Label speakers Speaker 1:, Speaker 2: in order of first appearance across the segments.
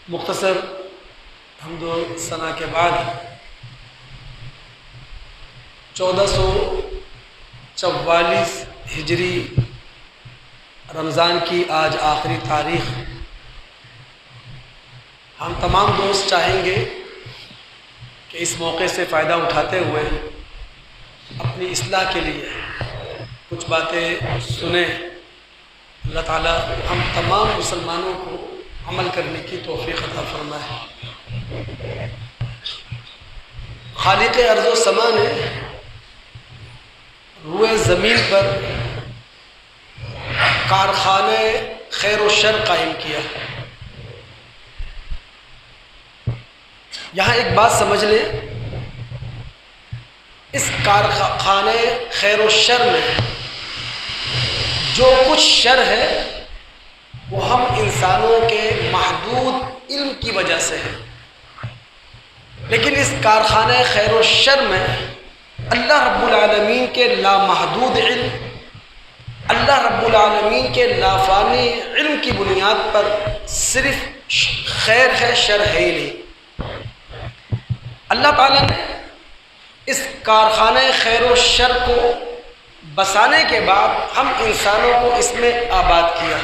Speaker 1: مختصر حمد و ثنا کے بعد 1444 ہجری رمضان کی آج آخری تاریخ، ہم تمام دوست چاہیں گے کہ اس موقع سے فائدہ اٹھاتے ہوئے اپنی اصلاح کے لیے کچھ باتیں سنیں۔ اللہ تعالیٰ ہم تمام مسلمانوں کو عمل کرنے کی توفیق عطا فرمائے۔ خالق ارض و سما نے روئے زمین پر کارخانہ خیر و شر قائم کیا۔ یہاں ایک بات سمجھ لیں، اس کارخانہ خیر و شر میں جو کچھ شر ہے وہ ہم انسانوں کے محدود علم کی وجہ سے ہے، لیکن اس کارخانہ خیر و شر میں اللہ رب العالمین کے لامحدود علم، اللہ رب العالمین کے لافانی علم کی بنیاد پر صرف خیر ہے، شر ہے ہی نہیں۔ اللہ تعالیٰ نے اس کارخانہ خیر و شر کو بسانے کے بعد ہم انسانوں کو اس میں آباد کیا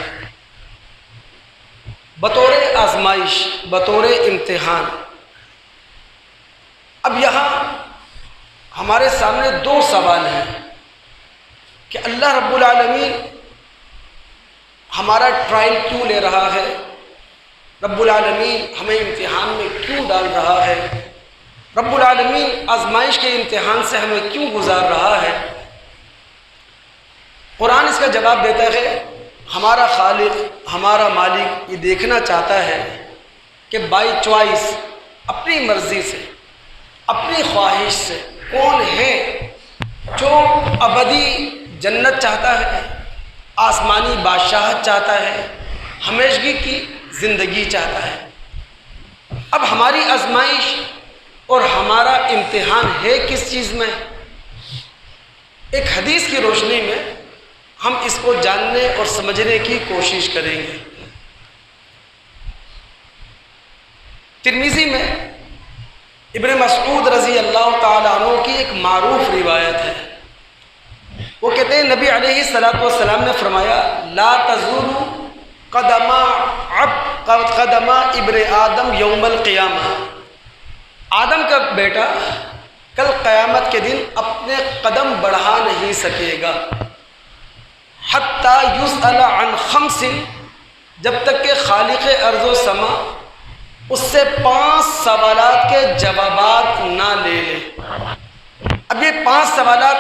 Speaker 1: بطور آزمائش، بطور امتحان۔ اب یہاں ہمارے سامنے دو سوال ہیں کہ اللہ رب العالمین ہمارا ٹرائل کیوں لے رہا ہے، رب العالمین ہمیں امتحان میں کیوں ڈال رہا ہے، رب العالمین آزمائش کے امتحان سے ہمیں کیوں گزار رہا ہے۔ قرآن اس کا جواب دیتا ہے، ہمارا خالق، ہمارا مالک یہ دیکھنا چاہتا ہے کہ بائی چوائس، اپنی مرضی سے، اپنی خواہش سے کون ہے جو ابدی جنت چاہتا ہے، آسمانی بادشاہت چاہتا ہے، ہمیشگی کی زندگی چاہتا ہے۔ اب ہماری آزمائش اور ہمارا امتحان ہے کس چیز میں؟ ایک حدیث کی روشنی میں ہم اس کو جاننے اور سمجھنے کی کوشش کریں گے۔ ترمذی میں ابن مسعود رضی اللہ تعالیٰ عنہ کی ایک معروف روایت ہے، وہ کہتے ہیں نبی علیہ الصلوۃ والسلام نے فرمایا، لا تزول قدم ابن آدم یوم القیامہ، آدم کا بیٹا کل قیامت کے دن اپنے قدم بڑھا نہیں سکے گا، حتی یسأل عن خمس، جب تک کہ خالق ارض و سما اس سے 5 سوالات کے جوابات نہ لے لے۔ اب یہ 5 سوالات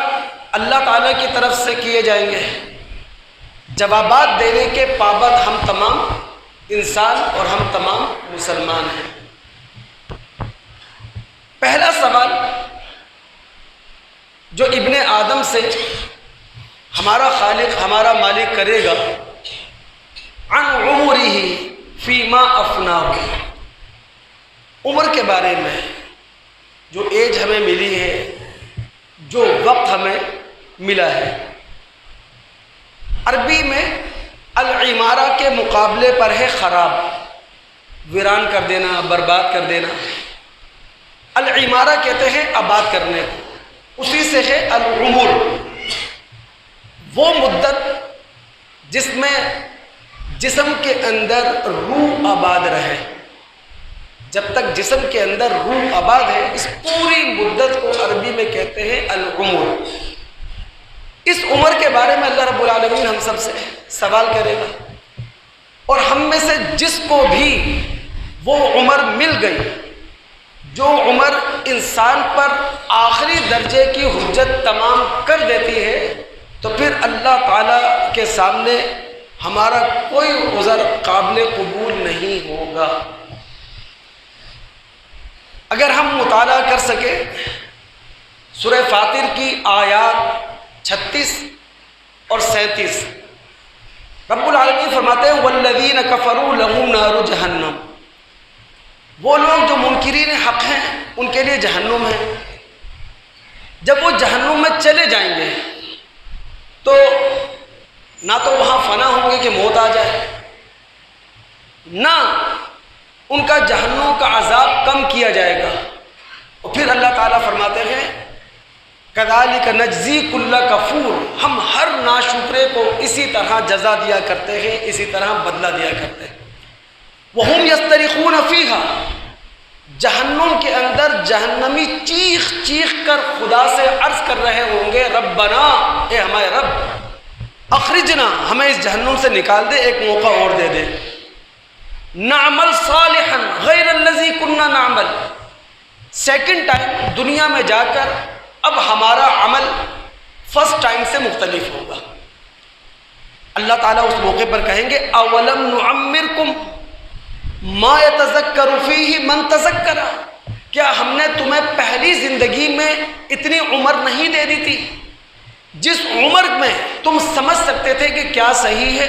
Speaker 1: اللہ تعالیٰ کی طرف سے کیے جائیں گے، جوابات دینے کے پابند ہم تمام انسان اور ہم تمام مسلمان ہیں۔ پہلا سوال جو ابن آدم سے ہمارا خالق، ہمارا مالک کرے گا، عن عمرہ فیما افناہ، عمر کے بارے میں، جو ایج ہمیں ملی ہے، جو وقت ہمیں ملا ہے۔ عربی میں العمارہ کے مقابلے پر ہے خراب، ویران کر دینا، برباد کر دینا۔ العمارہ کہتے ہیں آباد کرنے کو، اسی سے ہے العمر، وہ مدت جس میں جسم کے اندر روح آباد رہے۔ جب تک جسم کے اندر روح آباد ہے، اس پوری مدت کو عربی میں کہتے ہیں العمر۔ اس عمر کے بارے میں اللہ رب العالمین ہم سب سے سوال کرے گا، اور ہم میں سے جس کو بھی وہ عمر مل گئی، جو عمر انسان پر آخری درجے کی حجت تمام کر دیتی ہے، تو پھر اللہ تعالیٰ کے سامنے ہمارا کوئی عذر قابل قبول نہیں ہوگا۔ اگر ہم مطالعہ کر سکیں سورہ فاطر کی آیات 36 اور 37، رب العالمین فرماتے ہیں والذین کفروا لہم نار جہنم، وہ لوگ جو منکرین حق ہیں ان کے لیے جہنم ہے۔ جب وہ جہنم میں چلے جائیں گے تو نہ تو وہاں فنا ہوں گے کہ موت آ جائے، نہ ان کا جہنم کا عذاب کم کیا جائے گا۔ اور پھر اللہ تعالیٰ فرماتے ہیں کذالک نجزی کل کفور، ہم ہر ناشکرے کو اسی طرح جزا دیا کرتے ہیں، اسی طرح بدلہ دیا کرتے ہیں۔ وہم یسترخون فیہا، جہنم کے اندر جہنمی چیخ چیخ کر خدا سے عرض کر رہے ہوں گے ربنا، اے ہمارے رب، اخرجنا، ہمیں اس جہنم سے نکال دے، ایک موقع اور دے دے، نعمل صالحا غیر الذی کننا نعمل، سیکنڈ ٹائم دنیا میں جا کر اب ہمارا عمل فرسٹ ٹائم سے مختلف ہوگا۔ اللہ تعالیٰ اس موقع پر کہیں گے اولم نعمرکم ما یتذکر فیہ من تذکر، کیا ہم نے تمہیں پہلی زندگی میں اتنی عمر نہیں دے دی تھی جس عمر میں تم سمجھ سکتے تھے کہ کیا صحیح ہے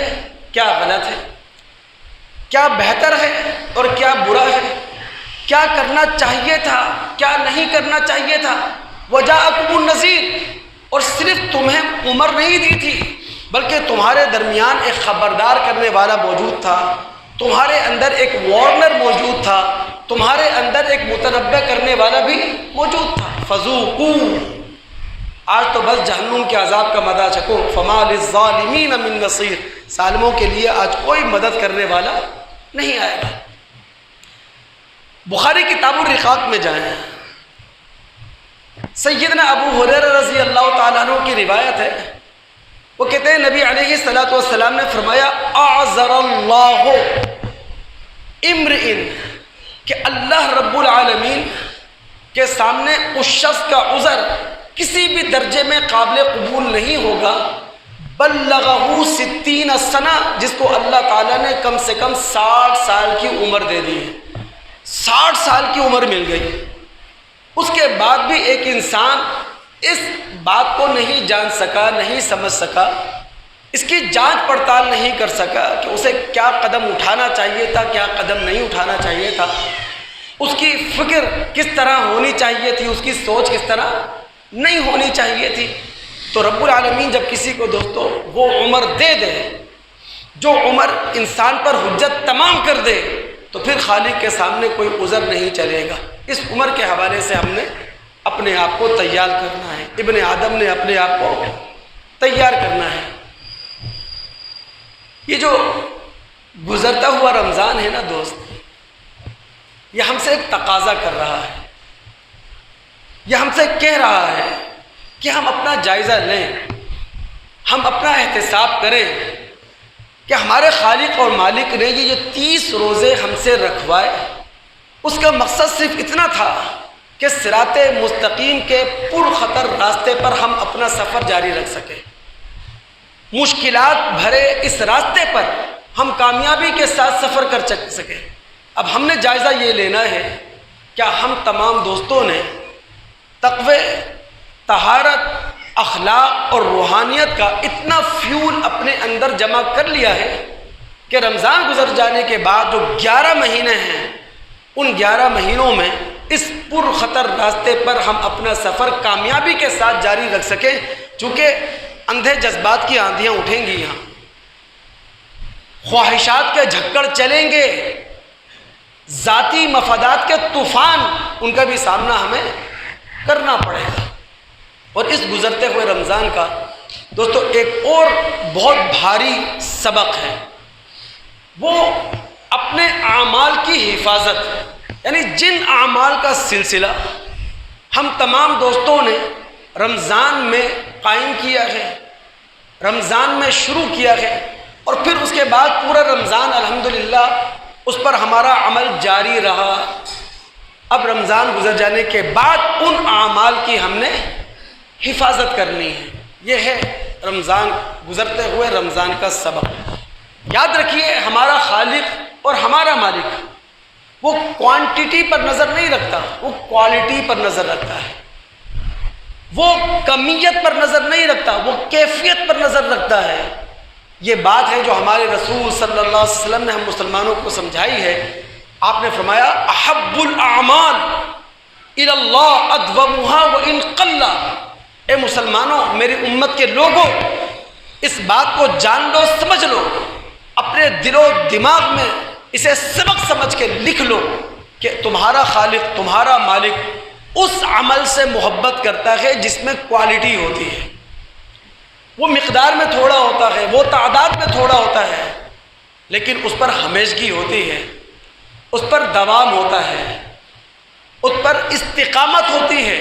Speaker 1: کیا غلط ہے، کیا بہتر ہے اور کیا برا ہے، کیا کرنا چاہیے تھا کیا نہیں کرنا چاہیے تھا۔ وجاءکم النذیر، اور صرف تمہیں عمر نہیں دی تھی بلکہ تمہارے درمیان ایک خبردار کرنے والا موجود تھا، تمہارے اندر ایک وارنر موجود تھا، تمہارے اندر ایک متنبہ کرنے والا بھی موجود تھا۔ فذوقوا، آج تو بس جہنم کے عذاب کا مزہ چکھو، فما للظالمین من نصیر، ظالموں کے لیے آج کوئی مدد کرنے والا نہیں آئے گا۔ بخاری کتاب الرقاق میں جائیں، سیدنا ابو ہریرہ رضی اللہ تعالیٰ عنہ کی روایت ہے، وہ کہتے ہیں نبی علیہ الصلوۃ والسلام نے فرمایا اعذر اللہ امرئ، کہ اللہ رب العالمین کے سامنے اس شخص کا عذر کسی بھی درجے میں قابل قبول نہیں ہوگا، بلغہ 60 سنہ، جس کو اللہ تعالیٰ نے کم سے کم 60 سال کی عمر دے دی ہے، 60 سال کی عمر مل گئی، اس کے بعد بھی ایک انسان اس بات کو نہیں جان سکا، نہیں سمجھ سکا، اس کی جانچ پڑتال نہیں کر سکا کہ اسے کیا قدم اٹھانا چاہیے تھا کیا قدم نہیں اٹھانا چاہیے تھا، اس کی فکر کس طرح ہونی چاہیے تھی، اس کی سوچ کس طرح نہیں ہونی چاہیے تھی۔ تو رب العالمین جب کسی کو دوستو وہ عمر دے دے، جو عمر انسان پر حجت تمام کر دے، تو پھر خالق کے سامنے کوئی عذر نہیں چلے گا۔ اس عمر کے حوالے سے ہم نے اپنے آپ کو تیار کرنا ہے، ابن آدم نے اپنے آپ کو تیار کرنا ہے۔ یہ جو گزرتا ہوا رمضان ہے نا دوست، یہ ہم سے ایک تقاضا کر رہا ہے، یہ ہم سے کہہ رہا ہے کہ ہم اپنا جائزہ لیں، ہم اپنا احتساب کریں کہ ہمارے خالق اور مالک نے یہ 30 روزے ہم سے رکھوائے، اس کا مقصد صرف اتنا تھا کہ صراط مستقیم کے پرخطر راستے پر ہم اپنا سفر جاری رکھ سکیں، مشکلات بھرے اس راستے پر ہم کامیابی کے ساتھ سفر کر سکیں۔ اب ہم نے جائزہ یہ لینا ہے، کیا ہم تمام دوستوں نے تقوی، طہارت، اخلاق اور روحانیت کا اتنا فیول اپنے اندر جمع کر لیا ہے کہ رمضان گزر جانے کے بعد جو 11 مہینے ہیں، ان 11 مہینوں میں اس پرخطر راستے پر ہم اپنا سفر کامیابی کے ساتھ جاری رکھ سکیں، چونکہ اندھے جذبات کی آندھیاں اٹھیں گی، یہاں خواہشات کے جھکڑ چلیں گے، ذاتی مفادات کے طوفان، ان کا بھی سامنا ہمیں کرنا پڑے گا۔ اور اس گزرتے ہوئے رمضان کا دوستو ایک اور بہت بھاری سبق ہے، وہ اپنے اعمال کی حفاظت، یعنی جن اعمال کا سلسلہ ہم تمام دوستوں نے رمضان میں قائم کیا ہے، رمضان میں شروع کیا ہے، اور پھر اس کے بعد پورا رمضان الحمدللہ اس پر ہمارا عمل جاری رہا۔ اب رمضان گزر جانے کے بعد ان اعمال کی ہم نے حفاظت کرنی ہے، یہ ہے رمضان گزرتے ہوئے رمضان کا سبق۔ یاد رکھیے ہمارا خالق اور ہمارا مالک وہ کوانٹٹی پر نظر نہیں رکھتا، وہ کوالٹی پر نظر رکھتا ہے، وہ کمیت پر نظر نہیں رکھتا، وہ کیفیت پر نظر رکھتا ہے۔ یہ بات ہے جو ہمارے رسول صلی اللہ علیہ وسلم نے ہم مسلمانوں کو سمجھائی ہے۔ آپ نے فرمایا احب الاعمال الی اللہ ادومها وان قل، اے مسلمانوں، میری امت کے لوگوں، اس بات کو جان لو، سمجھ لو، اپنے دل و دماغ میں اسے سبق سمجھ کے لکھ لو کہ تمہارا خالق، تمہارا مالک اس عمل سے محبت کرتا ہے جس میں کوالٹی ہوتی ہے. وہ مقدار میں تھوڑا ہوتا ہے، وہ تعداد میں تھوڑا ہوتا ہے، لیکن اس پر ہمیشگی ہوتی ہے، اس پر دوام ہوتا ہے، اس پر استقامت ہوتی ہے.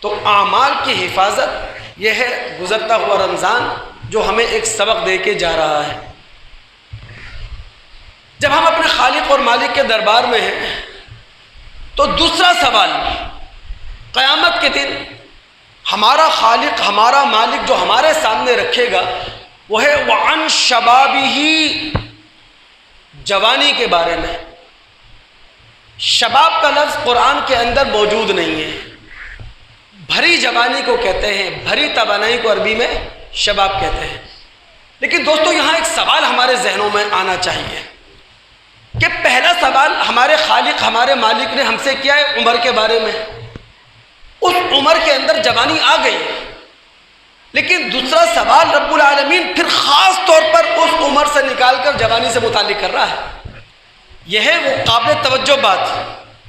Speaker 1: تو اعمال کی حفاظت یہ ہے گزرتا ہوا رمضان جو ہمیں ایک سبق دے کے جا رہا ہے. جب ہم اپنے خالق اور مالک کے دربار میں ہیں تو دوسرا سوال قیامت کے دن ہمارا خالق، ہمارا مالک جو ہمارے سامنے رکھے گا وہ ہے وعن شبابہ، جوانی کے بارے میں. شباب کا لفظ قرآن کے اندر موجود نہیں ہے. بھری جوانی کو کہتے ہیں، بھری توانائی کو عربی میں شباب کہتے ہیں. لیکن دوستو یہاں ایک سوال ہمارے ذہنوں میں آنا چاہیے کہ پہلا سوال ہمارے خالق، ہمارے مالک نے ہم سے کیا ہے عمر کے بارے میں. اس عمر کے اندر جوانی آ گئی، لیکن دوسرا سوال رب العالمین پھر خاص طور پر اس عمر سے نکال کر جوانی سے متعلق کر رہا ہے. یہ ہے وہ قابل توجہ بات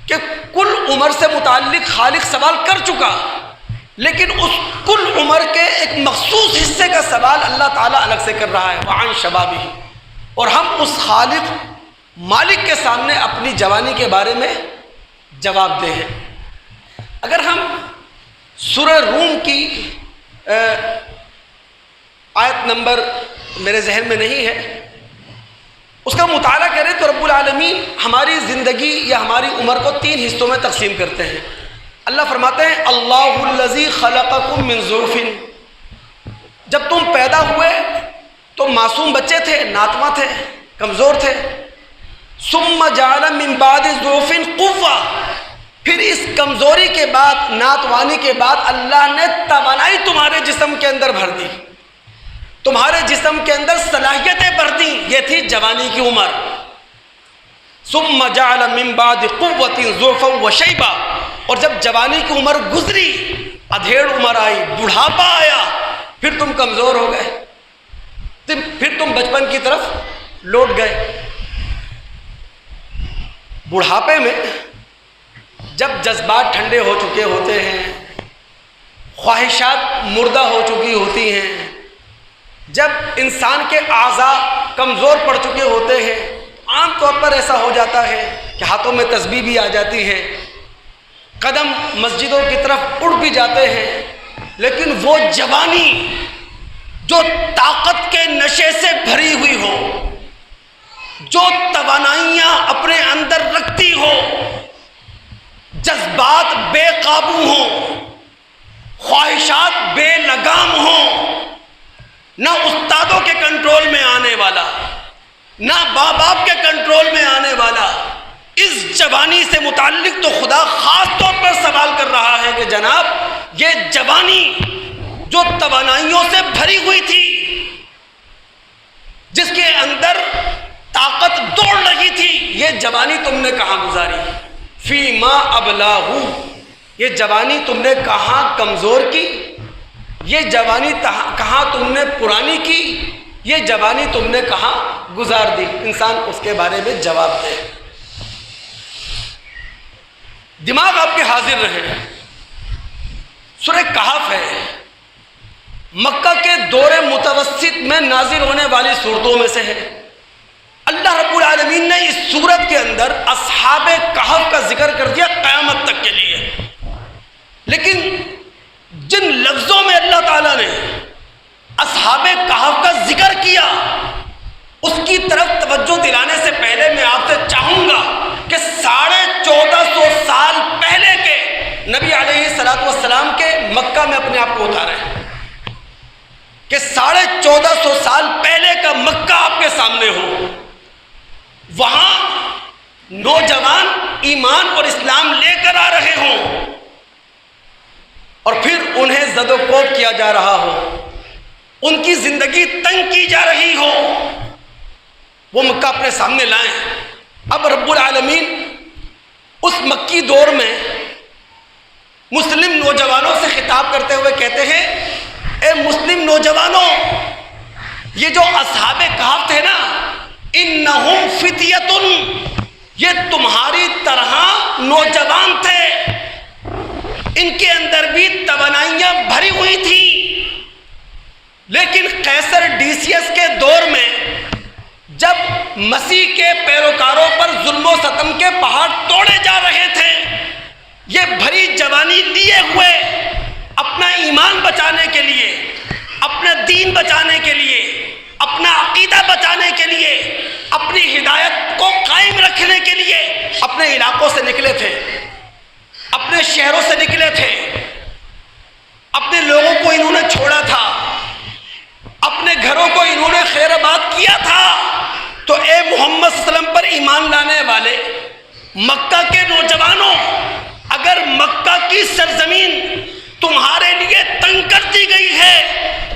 Speaker 1: کہ کل عمر سے متعلق خالق سوال کر چکا، لیکن اس کل عمر کے ایک مخصوص حصے کا سوال اللہ تعالیٰ الگ سے کر رہا ہے وعن شبابہ. اور ہم اس خالق مالک کے سامنے اپنی جوانی کے بارے میں جواب دہ ہیں. اگر ہم سورہ روم کی آیت نمبر میرے ذہن میں نہیں ہے، اس کا مطالعہ کریں تو رب العالمین ہماری زندگی یا ہماری عمر کو 3 حصوں میں تقسیم کرتے ہیں. اللہ فرماتے ہیں اللہ الذی خلقکم من ضعف، جب تم پیدا ہوئے تو معصوم بچے تھے، ناتواں تھے، کمزور تھے. ثم جعل من بعد ضعف قوة، پھر اس کمزوری کے بعد، ناتوانی کے بعد اللہ نے توانائی تمہارے جسم کے اندر بھر دی، تمہارے جسم کے اندر صلاحیتیں بھر دیں. یہ تھی جوانی کی عمر. ثم جعل من بعد قوة ضعفا وشیبا، اور جب جوانی کی عمر گزری، ادھیڑ عمر آئی، بڑھاپا آیا، پھر تم کمزور ہو گئے، پھر تم بچپن کی طرف لوٹ گئے. بڑھاپے میں جب جذبات ٹھنڈے ہو چکے ہوتے ہیں، خواہشات مردہ ہو چکی ہوتی ہیں، جب انسان کے اعضاء کمزور پڑ چکے ہوتے ہیں، عام طور پر ایسا ہو جاتا ہے کہ ہاتھوں میں تسبیح بھی آ جاتی ہے، قدم مسجدوں کی طرف اڑ بھی جاتے ہیں، لیکن وہ جوانی جو طاقت کے نشے سے بھری ہوئی ہو، جو توانائیاں اپنے اندر رکھتی ہو، جذبات بے قابو ہوں، خواہشات بے لگام ہوں، نہ استادوں کے کنٹرول میں آنے والا، نہ باپ باپ کے کنٹرول میں آنے والا، اس جوانی سے متعلق تو خدا خاص طور پر سوال کر رہا ہے کہ جناب یہ جوانی جو توانائیوں سے بھری ہوئی تھی، جس کے اندر طاقت دوڑ رہی تھی، یہ جوانی تم نے کہاں گزاری؟ فی ما ابلاہو، یہ جوانی تم نے کہاں کمزور کی؟ یہ جوانی کہاں تم نے پرانی کی؟ یہ جوانی تم نے کہاں گزار دی؟ انسان اس کے بارے میں جواب دے. دماغ آپ کے حاضر رہے. سورہ کہف ہے، مکہ کے دور متوسط میں نازل ہونے والی صورتوں میں سے ہے. اللہ رب العالمین نے اس صورت کے اندر اصحاب کہف کا ذکر کر دیا قیامت تک کے لیے، لیکن جن لفظوں میں اللہ تعالیٰ نے اصحاب کہف کا ذکر کیا اس کی طرف توجہ دلانے سے پہلے میں آپ سے چاہوں گا کہ 1450 سال پہلے کے نبی علیہ السلام کے مکہ میں اپنے آپ کو اتاریں کہ 1450 سال پہلے کا مکہ آپ کے سامنے ہو. وہاں نوجوان ایمان اور اسلام لے کر آ رہے ہوں اور پھر انہیں زد و کوب کیا جا رہا ہو، ان کی زندگی تنگ کی جا رہی ہو، وہ مکہ اپنے سامنے لائیں. اب رب العالمین اس مکی دور میں مسلم نوجوانوں سے خطاب کرتے ہوئے کہتے ہیں اے مسلم نوجوانوں، یہ جو اصحاب کہف تھے نا، انہم فتیۃ، یہ تمہاری طرح نوجوان تھے، ان کے اندر بھی توانائیاں بھری ہوئی تھی، لیکن قیصر ڈیسیس کے دور میں جب مسیح کے پیروکاروں پر ظلم و ستم کے پہاڑ توڑے جا رہے تھے، یہ بھری جوانی لیے ہوئے اپنا ایمان بچانے کے لیے، اپنا دین بچانے کے لیے، اپنا عقیدہ بچانے کے لیے، اپنی ہدایت کو قائم رکھنے کے لیے اپنے علاقوں سے نکلے تھے، اپنے شہروں سے نکلے تھے، اپنے لوگوں کو انہوں نے چھوڑا تھا، اپنے گھروں کو انہوں نے خیر آباد کیا تھا۔ تو اے محمد صلی اللہ علیہ وسلم پر ایمان لانے والے مکہ کے نوجوانوں، اگر مکہ کی سرزمین تمہارے لیے تنگ کر دی گئی ہے،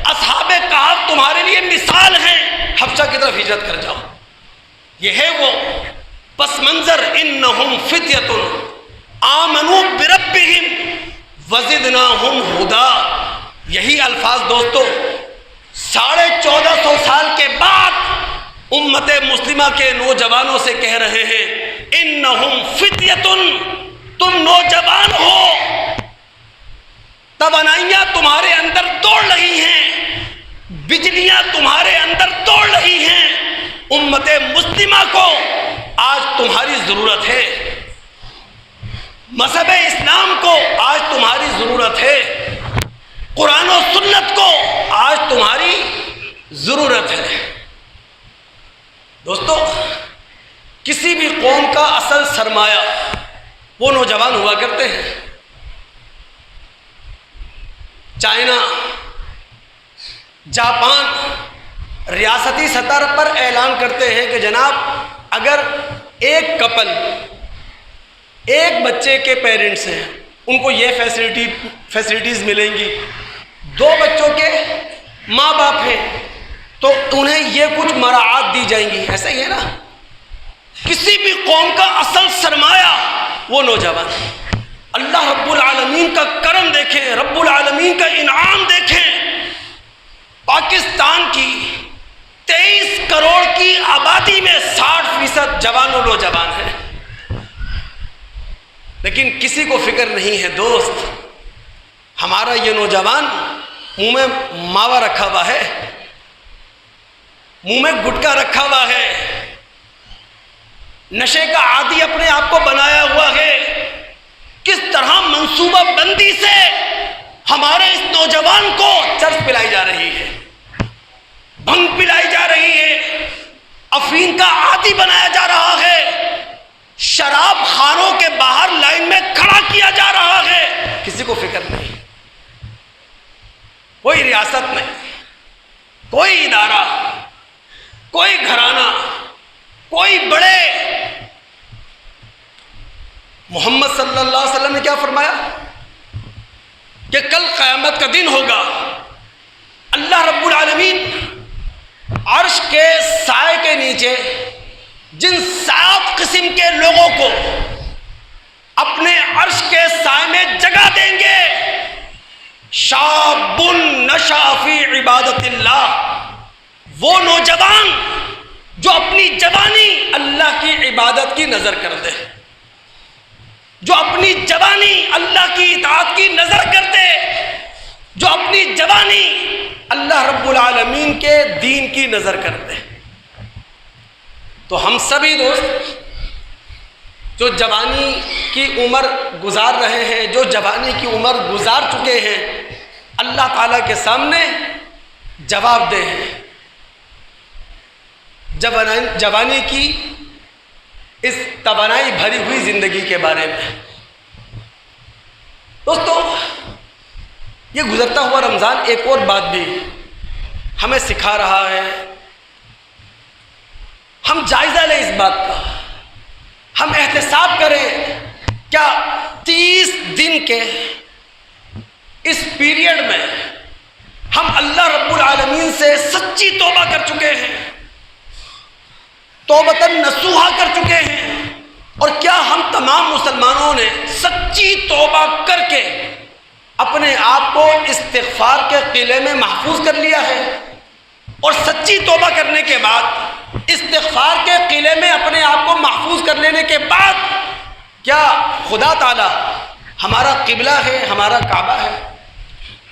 Speaker 1: اصحاب کہف تمہارے لیے مثال ہیں، حبشہ کی طرف ہجرت کر جاؤ۔ یہ ہے وہ پس منظر، انہم فتیۃ آمنوا بربہم وزدناہم ہدا۔ یہی الفاظ دوستو 1450 سال کے بعد امت مسلمہ کے نوجوانوں سے کہہ رہے ہیں، انہم فتیۃ، تم نوجوان ہو، توانائیاں تمہارے اندر دوڑ رہی ہیں، بجلیاں تمہارے اندر دوڑ رہی ہیں، امت مسلمہ کو آج تمہاری ضرورت ہے، مذہب اسلام کو آج تمہاری ضرورت ہے، قرآن و سنت کو آج تمہاری ضرورت ہے۔ دوستو، کسی بھی قوم کا اصل سرمایہ وہ نوجوان ہوا کرتے ہیں۔ چائنا، جاپان ریاستی سطح پر اعلان کرتے ہیں کہ جناب اگر ایک کپل ایک بچے کے پیرنٹس ہیں، ان کو یہ فیسلٹیز ملیں گی، 2 بچوں کے ماں باپ ہیں تو انہیں یہ کچھ مراعات دی جائیں گی، ایسا ہی ہے نا۔ کسی بھی قوم کا اصل سرمایہ وہ نوجوان ہے۔ اللہ رب العالمین کا کرم دیکھیں، رب العالمین کا انعام دیکھیں، پاکستان کی 23 کروڑ کی آبادی میں 60% جوان و نوجوان ہیں، لیکن کسی کو فکر نہیں ہے دوست، ہمارا یہ نوجوان منہ میں ماوا رکھا ہوا ہے، منہ میں گٹکا رکھا ہوا ہے، نشے کا عادی اپنے آپ کو بنایا ہوا ہے۔ کس طرح منصوبہ بندی سے ہمارے اس نوجوان کو چرس پلائی جا رہی ہے، بھنگ پلائی جا رہی ہے، افیون کا عادی بنایا جا رہا ہے، شراب خانوں کے باہر لائن میں کھڑا کیا جا رہا ہے، کسی کو فکر نہیں، کوئی ریاست نہیں، کوئی ادارہ، کوئی گھرانہ، کوئی بڑے۔ محمد صلی اللہ علیہ وسلم نے کیا فرمایا کہ کل قیامت کا دن ہوگا، اللہ رب العالمین عرش کے سائے کے نیچے جن 7 قسم کے لوگوں کو اپنے عرش کے سائے میں جگہ دیں گے، شاب نشأ فی عبادت اللہ، وہ نوجوان جو اپنی جوانی اللہ کی عبادت کی نظر کر دے، جو اپنی جوانی اللہ کی اطاعت کی نظر کر دے، جو اپنی جوانی اللہ رب العالمین کے دین کی نظر کر دے۔ تو ہم سبھی دوست جو جوانی کی عمر گزار رہے ہیں، جو جوانی کی عمر گزار چکے ہیں، اللہ تعالیٰ کے سامنے جواب دہ ہیں، جوانی کی اس توانائی بھری ہوئی زندگی کے بارے میں۔ دوستو، یہ گزرتا ہوا رمضان ایک اور بات بھی ہمیں سکھا رہا ہے، ہم جائزہ لیں اس بات کا، ہم احتساب کریں، کیا 30 دن کے اس پیریڈ میں ہم اللہ رب العالمین سے سچی توبہ کر چکے ہیں، توبۃ نصوحہ کر چکے ہیں، اور کیا ہم تمام مسلمانوں نے سچی توبہ کر کے اپنے آپ کو استغفار کے قلعے میں محفوظ کر لیا ہے، اور سچی توبہ کرنے کے بعد استغفار کے قلعے میں اپنے آپ کو محفوظ کر لینے کے بعد کیا خدا تعالیٰ ہمارا قبلہ ہے، ہمارا کعبہ ہے؟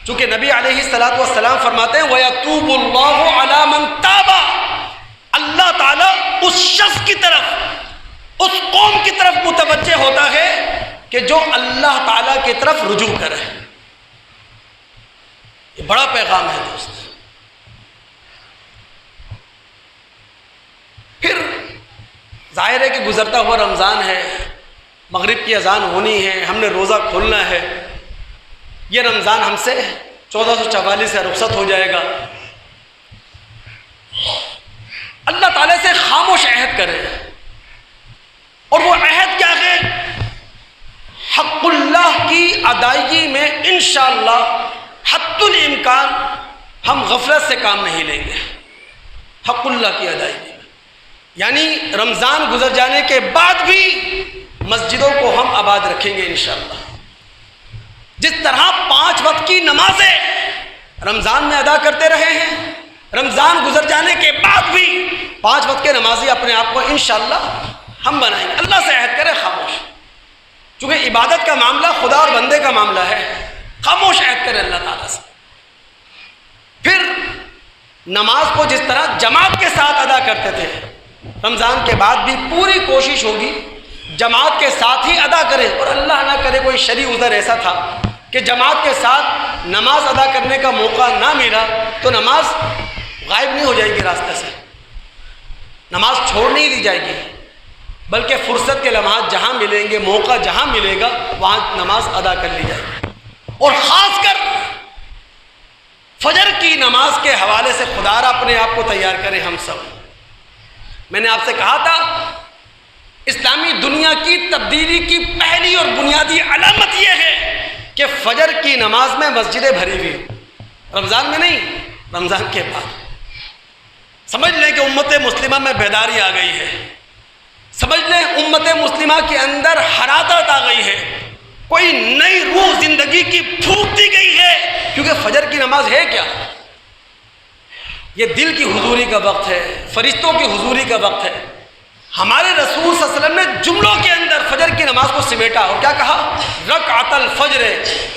Speaker 1: چونکہ نبی علیہ الصلوۃ والسلام فرماتے ہیں وَيَتُوبُ اللَّهُ عَلَى مَن تَابَ، اللہ تعالیٰ اس شخص کی طرف، اس قوم کی طرف متوجہ ہوتا ہے کہ جو اللہ تعالیٰ کی طرف رجوع کرے۔ یہ بڑا پیغام ہے دوست۔ پھر ظاہر ہے کہ گزرتا ہوا رمضان ہے، مغرب کی اذان ہونی ہے، ہم نے روزہ کھولنا ہے، یہ رمضان ہم سے 1444 سے رخصت ہو جائے گا۔ اللہ تعالیٰ سے خاموش عہد کرے، اور وہ عہد کیا ہے؟ حق اللہ کی ادائیگی میں انشاءاللہ حتی الامکان ہم غفلت سے کام نہیں لیں گے۔ حق اللہ کی ادائیگی میں یعنی رمضان گزر جانے کے بعد بھی مسجدوں کو ہم آباد رکھیں گے انشاءاللہ۔ جس طرح 5 وقت کی نمازیں رمضان میں ادا کرتے رہے ہیں، رمضان گزر جانے کے بعد بھی 5 وقت کے نمازی اپنے آپ کو انشاءاللہ ہم بنائیں گے۔ اللہ سے عہد کرے خاموش، چونکہ عبادت کا معاملہ خدا اور بندے کا معاملہ ہے، خاموش عہد کرے اللہ تعالیٰ سے۔ پھر نماز کو جس طرح جماعت کے ساتھ ادا کرتے تھے، رمضان کے بعد بھی پوری کوشش ہوگی جماعت کے ساتھ ہی ادا کرے، اور اللہ نہ کرے کوئی شرعی عذر ایسا تھا کہ جماعت کے ساتھ نماز ادا کرنے کا موقع نہ ملا تو نماز غائب نہیں ہو جائے گی راستے سے، نماز چھوڑ نہیں دی جائے گی، بلکہ فرصت کے لمحات جہاں ملیں گے، موقع جہاں ملے گا وہاں نماز ادا کر لی جائے گی۔ اور خاص کر فجر کی نماز کے حوالے سے خدا را اپنے آپ کو تیار کرے ہم سب۔ میں نے آپ سے کہا تھا اسلامی دنیا کی تبدیلی کی پہلی اور بنیادی علامت یہ ہے کہ فجر کی نماز میں مسجدیں بھری ہوئی، رمضان میں نہیں، رمضان کے بعد۔ سمجھ لیں کہ امت مسلمہ میں بیداری آ گئی ہے، سمجھ لیں امت مسلمہ کے اندر حرارت آ گئی ہے، کوئی نئی روح زندگی کی پھونک دی گئی ہے، کیونکہ فجر کی نماز ہے کیا؟ یہ دل کی حضوری کا وقت ہے، فرشتوں کی حضوری کا وقت ہے۔ ہمارے رسول صلی اللہ علیہ وسلم نے جملوں کے اندر فجر کی نماز کو سمیٹا اور کیا کہا؟ رکعت الفجر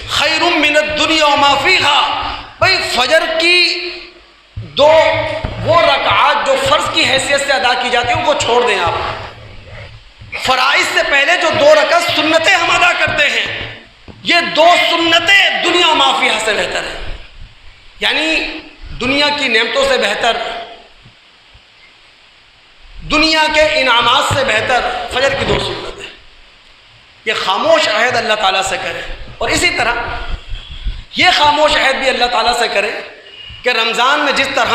Speaker 1: خیر من الدنیا وما فیہا۔ بھائی فجر کی 2 وہ رکعات جو فرض کی حیثیت سے ادا کی جاتی ہیں ان کو چھوڑ دیں آپ، فرائض سے پہلے جو 2 رکعت سنتیں ہم ادا کرتے ہیں، یہ 2 سنتیں دنیا وما فیہا سے بہتر ہیں، یعنی دنیا کی نعمتوں سے بہتر، دنیا کے انعامات سے بہتر فجر کی 2 سنتیں۔ یہ خاموش عہد اللہ تعالیٰ سے کرے، اور اسی طرح یہ خاموش عہد بھی اللہ تعالیٰ سے کرے کہ رمضان میں جس طرح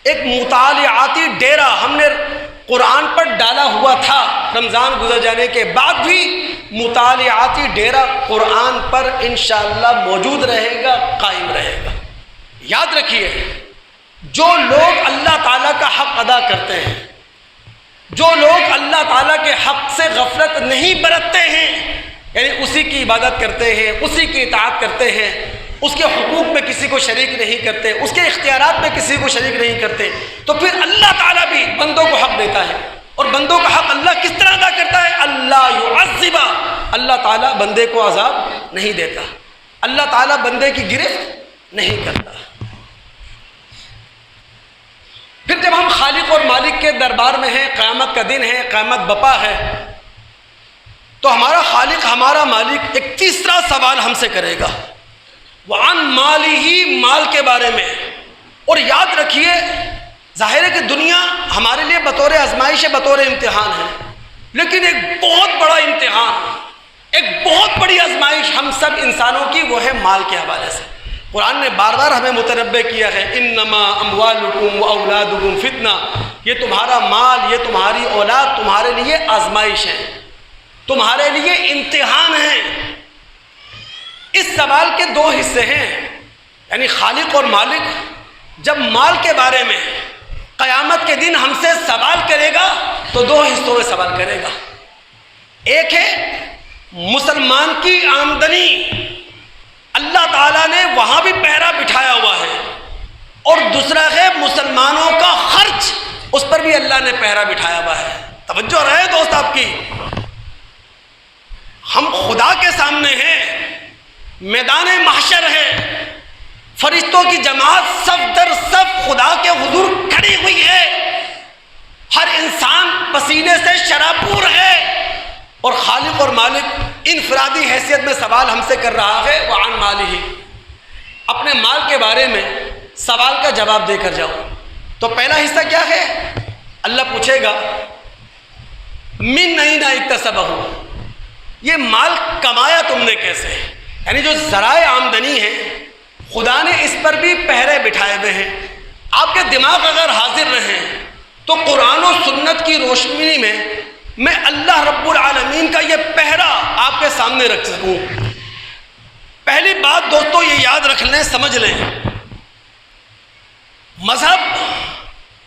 Speaker 1: ایک مطالعاتی ڈیرا ہم نے قرآن پر ڈالا ہوا تھا، رمضان گزر جانے کے بعد بھی مطالعاتی ڈیرا قرآن پر انشاءاللہ موجود رہے گا، قائم رہے گا۔ یاد رکھیے، جو لوگ اللہ تعالیٰ کا حق ادا کرتے ہیں، جو لوگ اللہ تعالیٰ کے حق سے غفلت نہیں برتتے ہیں، یعنی اسی کی عبادت کرتے ہیں، اسی کی اطاعت کرتے ہیں، اس کے حقوق میں کسی کو شریک نہیں کرتے، اس کے اختیارات میں کسی کو شریک نہیں کرتے، تو پھر اللہ تعالیٰ بھی بندوں کو حق دیتا ہے۔ اور بندوں کا حق اللہ کس طرح ادا کرتا ہے؟ اللہ یعذب، اللہ تعالیٰ بندے کو عذاب نہیں دیتا، اللہ تعالیٰ بندے کی گرفت نہیں کرتا۔ پھر جب ہم خالق اور مالک کے دربار میں ہیں، قیامت کا دن ہے، قیامت بپا ہے، تو ہمارا خالق، ہمارا مالک ایک تیسرا سوال ہم سے کرے گا، وعن مالہ، مال کے بارے میں۔ اور یاد رکھیے، ظاہر ہے کہ دنیا ہمارے لیے بطور آزمائش ہے، بطور امتحان ہے، لیکن ایک بہت بڑا امتحان، ایک بہت بڑی آزمائش ہم سب انسانوں کی وہ ہے مال کے حوالے سے۔ قرآن نے بار بار ہمیں متنبہ کیا ہے، انما اموالکم واولادکم فتنہ، یہ تمہارا مال، یہ تمہاری اولاد تمہارے لیے آزمائش ہے، تمہارے لیے امتحان ہے۔ اس سوال کے 2 حصے ہیں، یعنی خالق اور مالک جب مال کے بارے میں قیامت کے دن ہم سے سوال کرے گا تو 2 حصوں میں سوال کرے گا۔ ایک ہے مسلمان کی آمدنی، اللہ تعالیٰ نے وہاں بھی پہرا بٹھایا ہوا ہے، اور دوسرا ہے مسلمانوں کا خرچ اس پر بھی اللہ نے پہرا بٹھایا ہوا ہے۔ توجہ رہے دوست آپ کی، ہم خدا کے سامنے ہیں، میدان محشر ہے، فرشتوں کی جماعت صف در صف خدا کے حضور کھڑی ہوئی ہے، ہر انسان پسینے سے شرابور ہے، اور خالق اور مالک انفرادی حیثیت میں سوال ہم سے کر رہا ہے، وعن مالہ، اپنے مال کے بارے میں سوال کا جواب دے کر جاؤ۔ تو پہلا حصہ کیا ہے؟ اللہ پوچھے گا من این اکتسبہ، یہ مال کمایا تم نے کیسے؟ یعنی جو ذرائع آمدنی ہے خدا نے اس پر بھی پہرے بٹھائے ہوئے ہیں۔ آپ کے دماغ اگر حاضر رہیں تو قرآن و سنت کی روشنی میں اللہ رب العالمین کا یہ پہرا آپ کے سامنے رکھ سکوں۔ پہلی بات دوستو یہ یاد رکھ لیں، سمجھ لیں، مذہب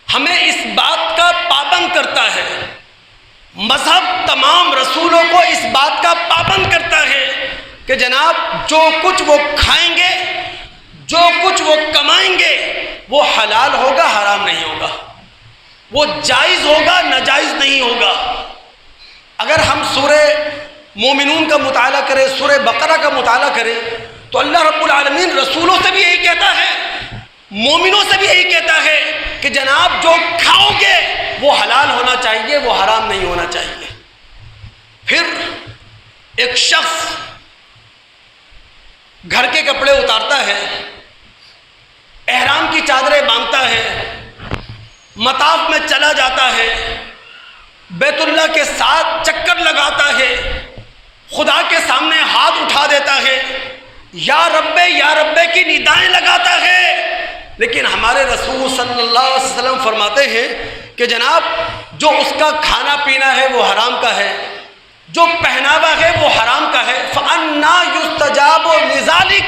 Speaker 1: ہمیں اس بات کا پابند کرتا ہے، مذہب تمام رسولوں کو اس بات کا پابند کرتا ہے کہ جناب جو کچھ وہ کھائیں گے، جو کچھ وہ کمائیں گے، وہ حلال ہوگا، حرام نہیں ہوگا، وہ جائز ہوگا، ناجائز نہیں ہوگا۔ اگر ہم سورہ مومنون کا مطالعہ کریں، سورہ بقرہ کا مطالعہ کریں، تو اللہ رب العالمین رسولوں سے بھی یہی کہتا ہے، مومنوں سے بھی یہی کہتا ہے کہ جناب جو کھاؤ گے وہ حلال ہونا چاہیے، وہ حرام نہیں ہونا چاہیے۔ پھر ایک شخص گھر کے کپڑے اتارتا ہے، احرام کی چادریں باندھتا ہے، مطاف میں چلا جاتا ہے، بیت اللہ کے ساتھ چکر لگاتا ہے، خدا کے سامنے ہاتھ اٹھا دیتا ہے، یا رب کی ندائیں لگاتا ہے، لیکن ہمارے رسول صلی اللہ علیہ وسلم فرماتے ہیں کہ جناب جو اس کا کھانا پینا ہے وہ حرام کا ہے، جو پہناوا ہے وہ حرام کا ہے، فَأَنَّا يُسْتَجَابُ لِذَلِكَ،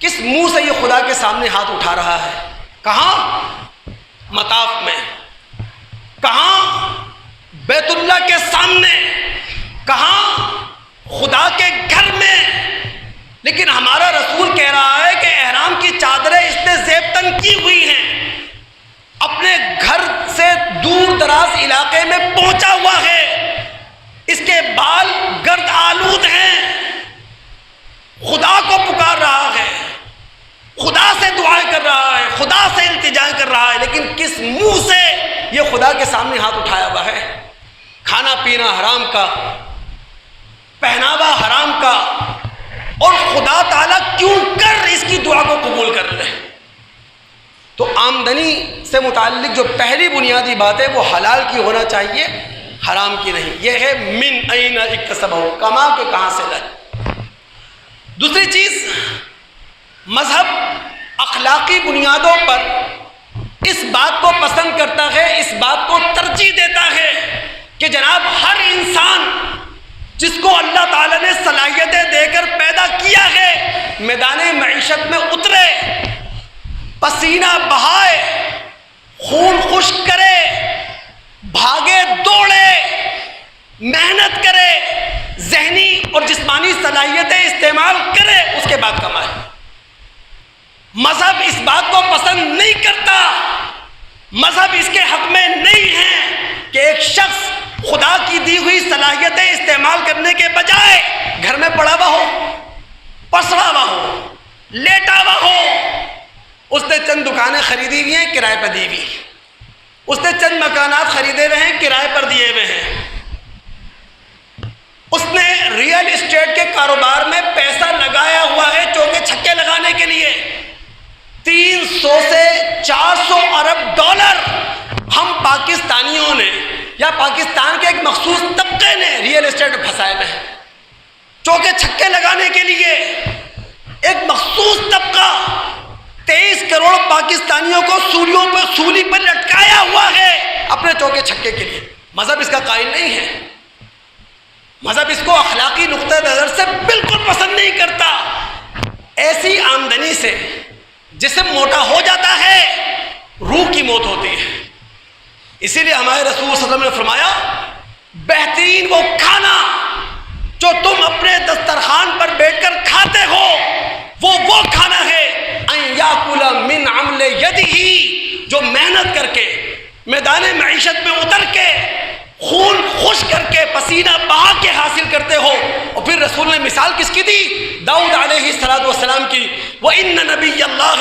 Speaker 1: کس منہ سے یہ خدا کے سامنے ہاتھ اٹھا رہا ہے؟ کہاں؟ مطاف میں، کہاں؟ بیت اللہ کے سامنے، کہاں؟ خدا کے گھر میں۔ لیکن ہمارا رسول کہہ رہا ہے کہ احرام کی چادریں اس نے زیب تن کی ہوئی ہیں، اپنے گھر سے دور دراز علاقے میں پہنچا ہوا ہے، اس کے بال گرد آلود ہیں، خدا کو پکار رہا ہے، خدا سے دعائیں کر رہا ہے، خدا سے التجائیں کر رہا ہے، لیکن کس منہ سے یہ خدا کے سامنے ہاتھ اٹھایا ہوا ہے؟ کھانا پینا حرام کا، پہناوا حرام کا، اور خدا تعالیٰ کیوں کر اس کی دعا کو قبول کر لے؟ تو آمدنی سے متعلق جو پہلی بنیادی بات ہے وہ حلال کی ہونا چاہیے، حرام کی نہیں۔ یہ ہے من این اکتسبہ، کما کے کہاں سے لائے۔ دوسری چیز، مذہب اخلاقی بنیادوں پر اس بات کو پسند کرتا ہے، اس بات کو ترجیح دیتا ہے کہ جناب ہر انسان جس کو اللہ تعالیٰ نے صلاحیتیں دے کر پیدا کیا ہے، میدان معیشت میں اترے، پسینہ بہائے، خون خشک کرے، بھاگے دوڑے، محنت کرے، ذہنی اور جسمانی صلاحیتیں استعمال کرے، اس کے بعد کمائے۔ مذہب اس بات کو پسند نہیں کرتا، مذہب اس کے حق میں نہیں ہے کہ ایک شخص خدا کی دی ہوئی صلاحیتیں استعمال کرنے کے بجائے گھر میں پڑا ہوا ہو، پسڑا ہوا ہو، لیٹا ہوا ہو۔ اس نے چند دکانیں خریدی ہوئی ہیں، کرائے پر دی ہوئی، اس نے چند مکانات خریدے ہوئے ہیں، کرائے پر دیے ہوئے ہیں، اس نے ریئل اسٹیٹ کے کاروبار میں پیسہ لگایا ہوا ہے چوکے چھکے لگانے کے لیے۔ 300 سے 400 ارب ڈالر ہم پاکستانیوں نے یا پاکستان کے ایک مخصوص طبقے نے ریئل اسٹیٹ میں پھنسائے ہوئے ہیں، چوکے چھکے لگانے کے لیے۔ ایک مخصوص طبقہ 23 کروڑ پاکستانیوں کو سولی پر لٹکایا ہوا ہے اپنے چوکے چھکے کے لیے۔ مذہب اس کا قائل نہیں ہے، مذہب اس کو اخلاقی نقطہ نظر سے بالکل پسند نہیں کرتا۔ ایسی آمدنی سے جسم موٹا ہو جاتا ہے، روح کی موت ہوتی ہے۔ اسی لیے ہمارے رسول صلی اللہ علیہ وسلم نے فرمایا بہترین وہ کھانا جو تم اپنے دسترخوان پر بیٹھ کر کھاتے ہو وہ کھانا ہے ان یاکل من عمل یدہ، جو محنت کر کے میدان معیشت میں اتر کے خون خوش کر کے پسینہ بہا کے حاصل کرتے ہو. اور پھر رسول نے مثال کس کی دی؟ داؤد علیہ السلام کی. وَإِنَّ نَبِيَّ اللَّهِ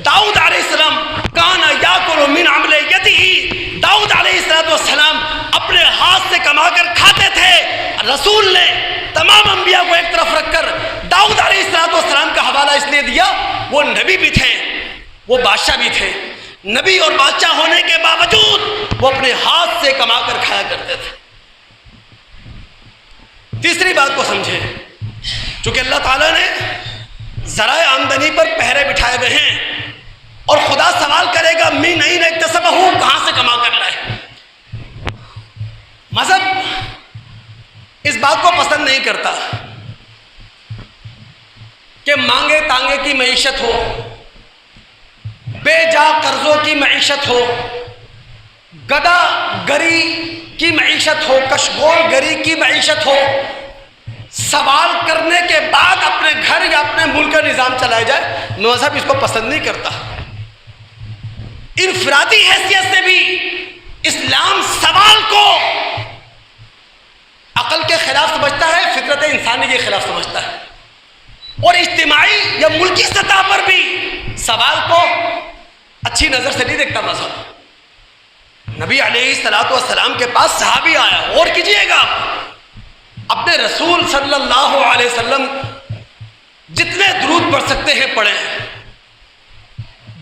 Speaker 1: داؤد علیہ السلام کَانَ يَأْكُلُ مِنْ عَمْلِ يَدِهِ. داؤد علیہ السلام اپنے ہاتھ سے کما کر کھاتے تھے. رسول نے تمام انبیاء کو ایک طرف رکھ کر داؤد علیہ السلام کا حوالہ اس لیے دیا، وہ نبی بھی تھے، وہ بادشاہ بھی تھے. نبی اور بادشاہ ہونے کے باوجود وہ اپنے ہاتھ سے کما کر کھایا کرتے تھے. تیسری بات کو سمجھیں، چونکہ اللہ تعالیٰ نے ذرائع آمدنی پر پہرے بٹھائے ہوئے ہیں اور خدا سوال کرے گا من این اکتسبہ، کہاں سے کما کر لائے. مذہب اس بات کو پسند نہیں کرتا کہ مانگے تانگے کی معیشت ہو، بے جا قرضوں کی معیشت ہو، گدا گری کی معیشت ہو، کشگول گری کی معیشت ہو. سوال کرنے کے بعد اپنے گھر یا اپنے ملک کا نظام چلایا جائے. مذہب اس کو پسند نہیں کرتا. انفرادی حیثیت سے بھی اسلام سوال کو عقل کے خلاف سمجھتا ہے، فطرت انسانی کے خلاف سمجھتا ہے. اور اجتماعی یا ملکی سطح پر بھی سوال کو اچھی نظر سے نہیں دیکھتا مذہب. نبی علیہ السلام کے پاس صحابی آیا، غور کیجئے گا، اپنے رسول صلی اللہ علیہ وسلم جتنے درود پڑھ سکتے ہیں پڑھیں،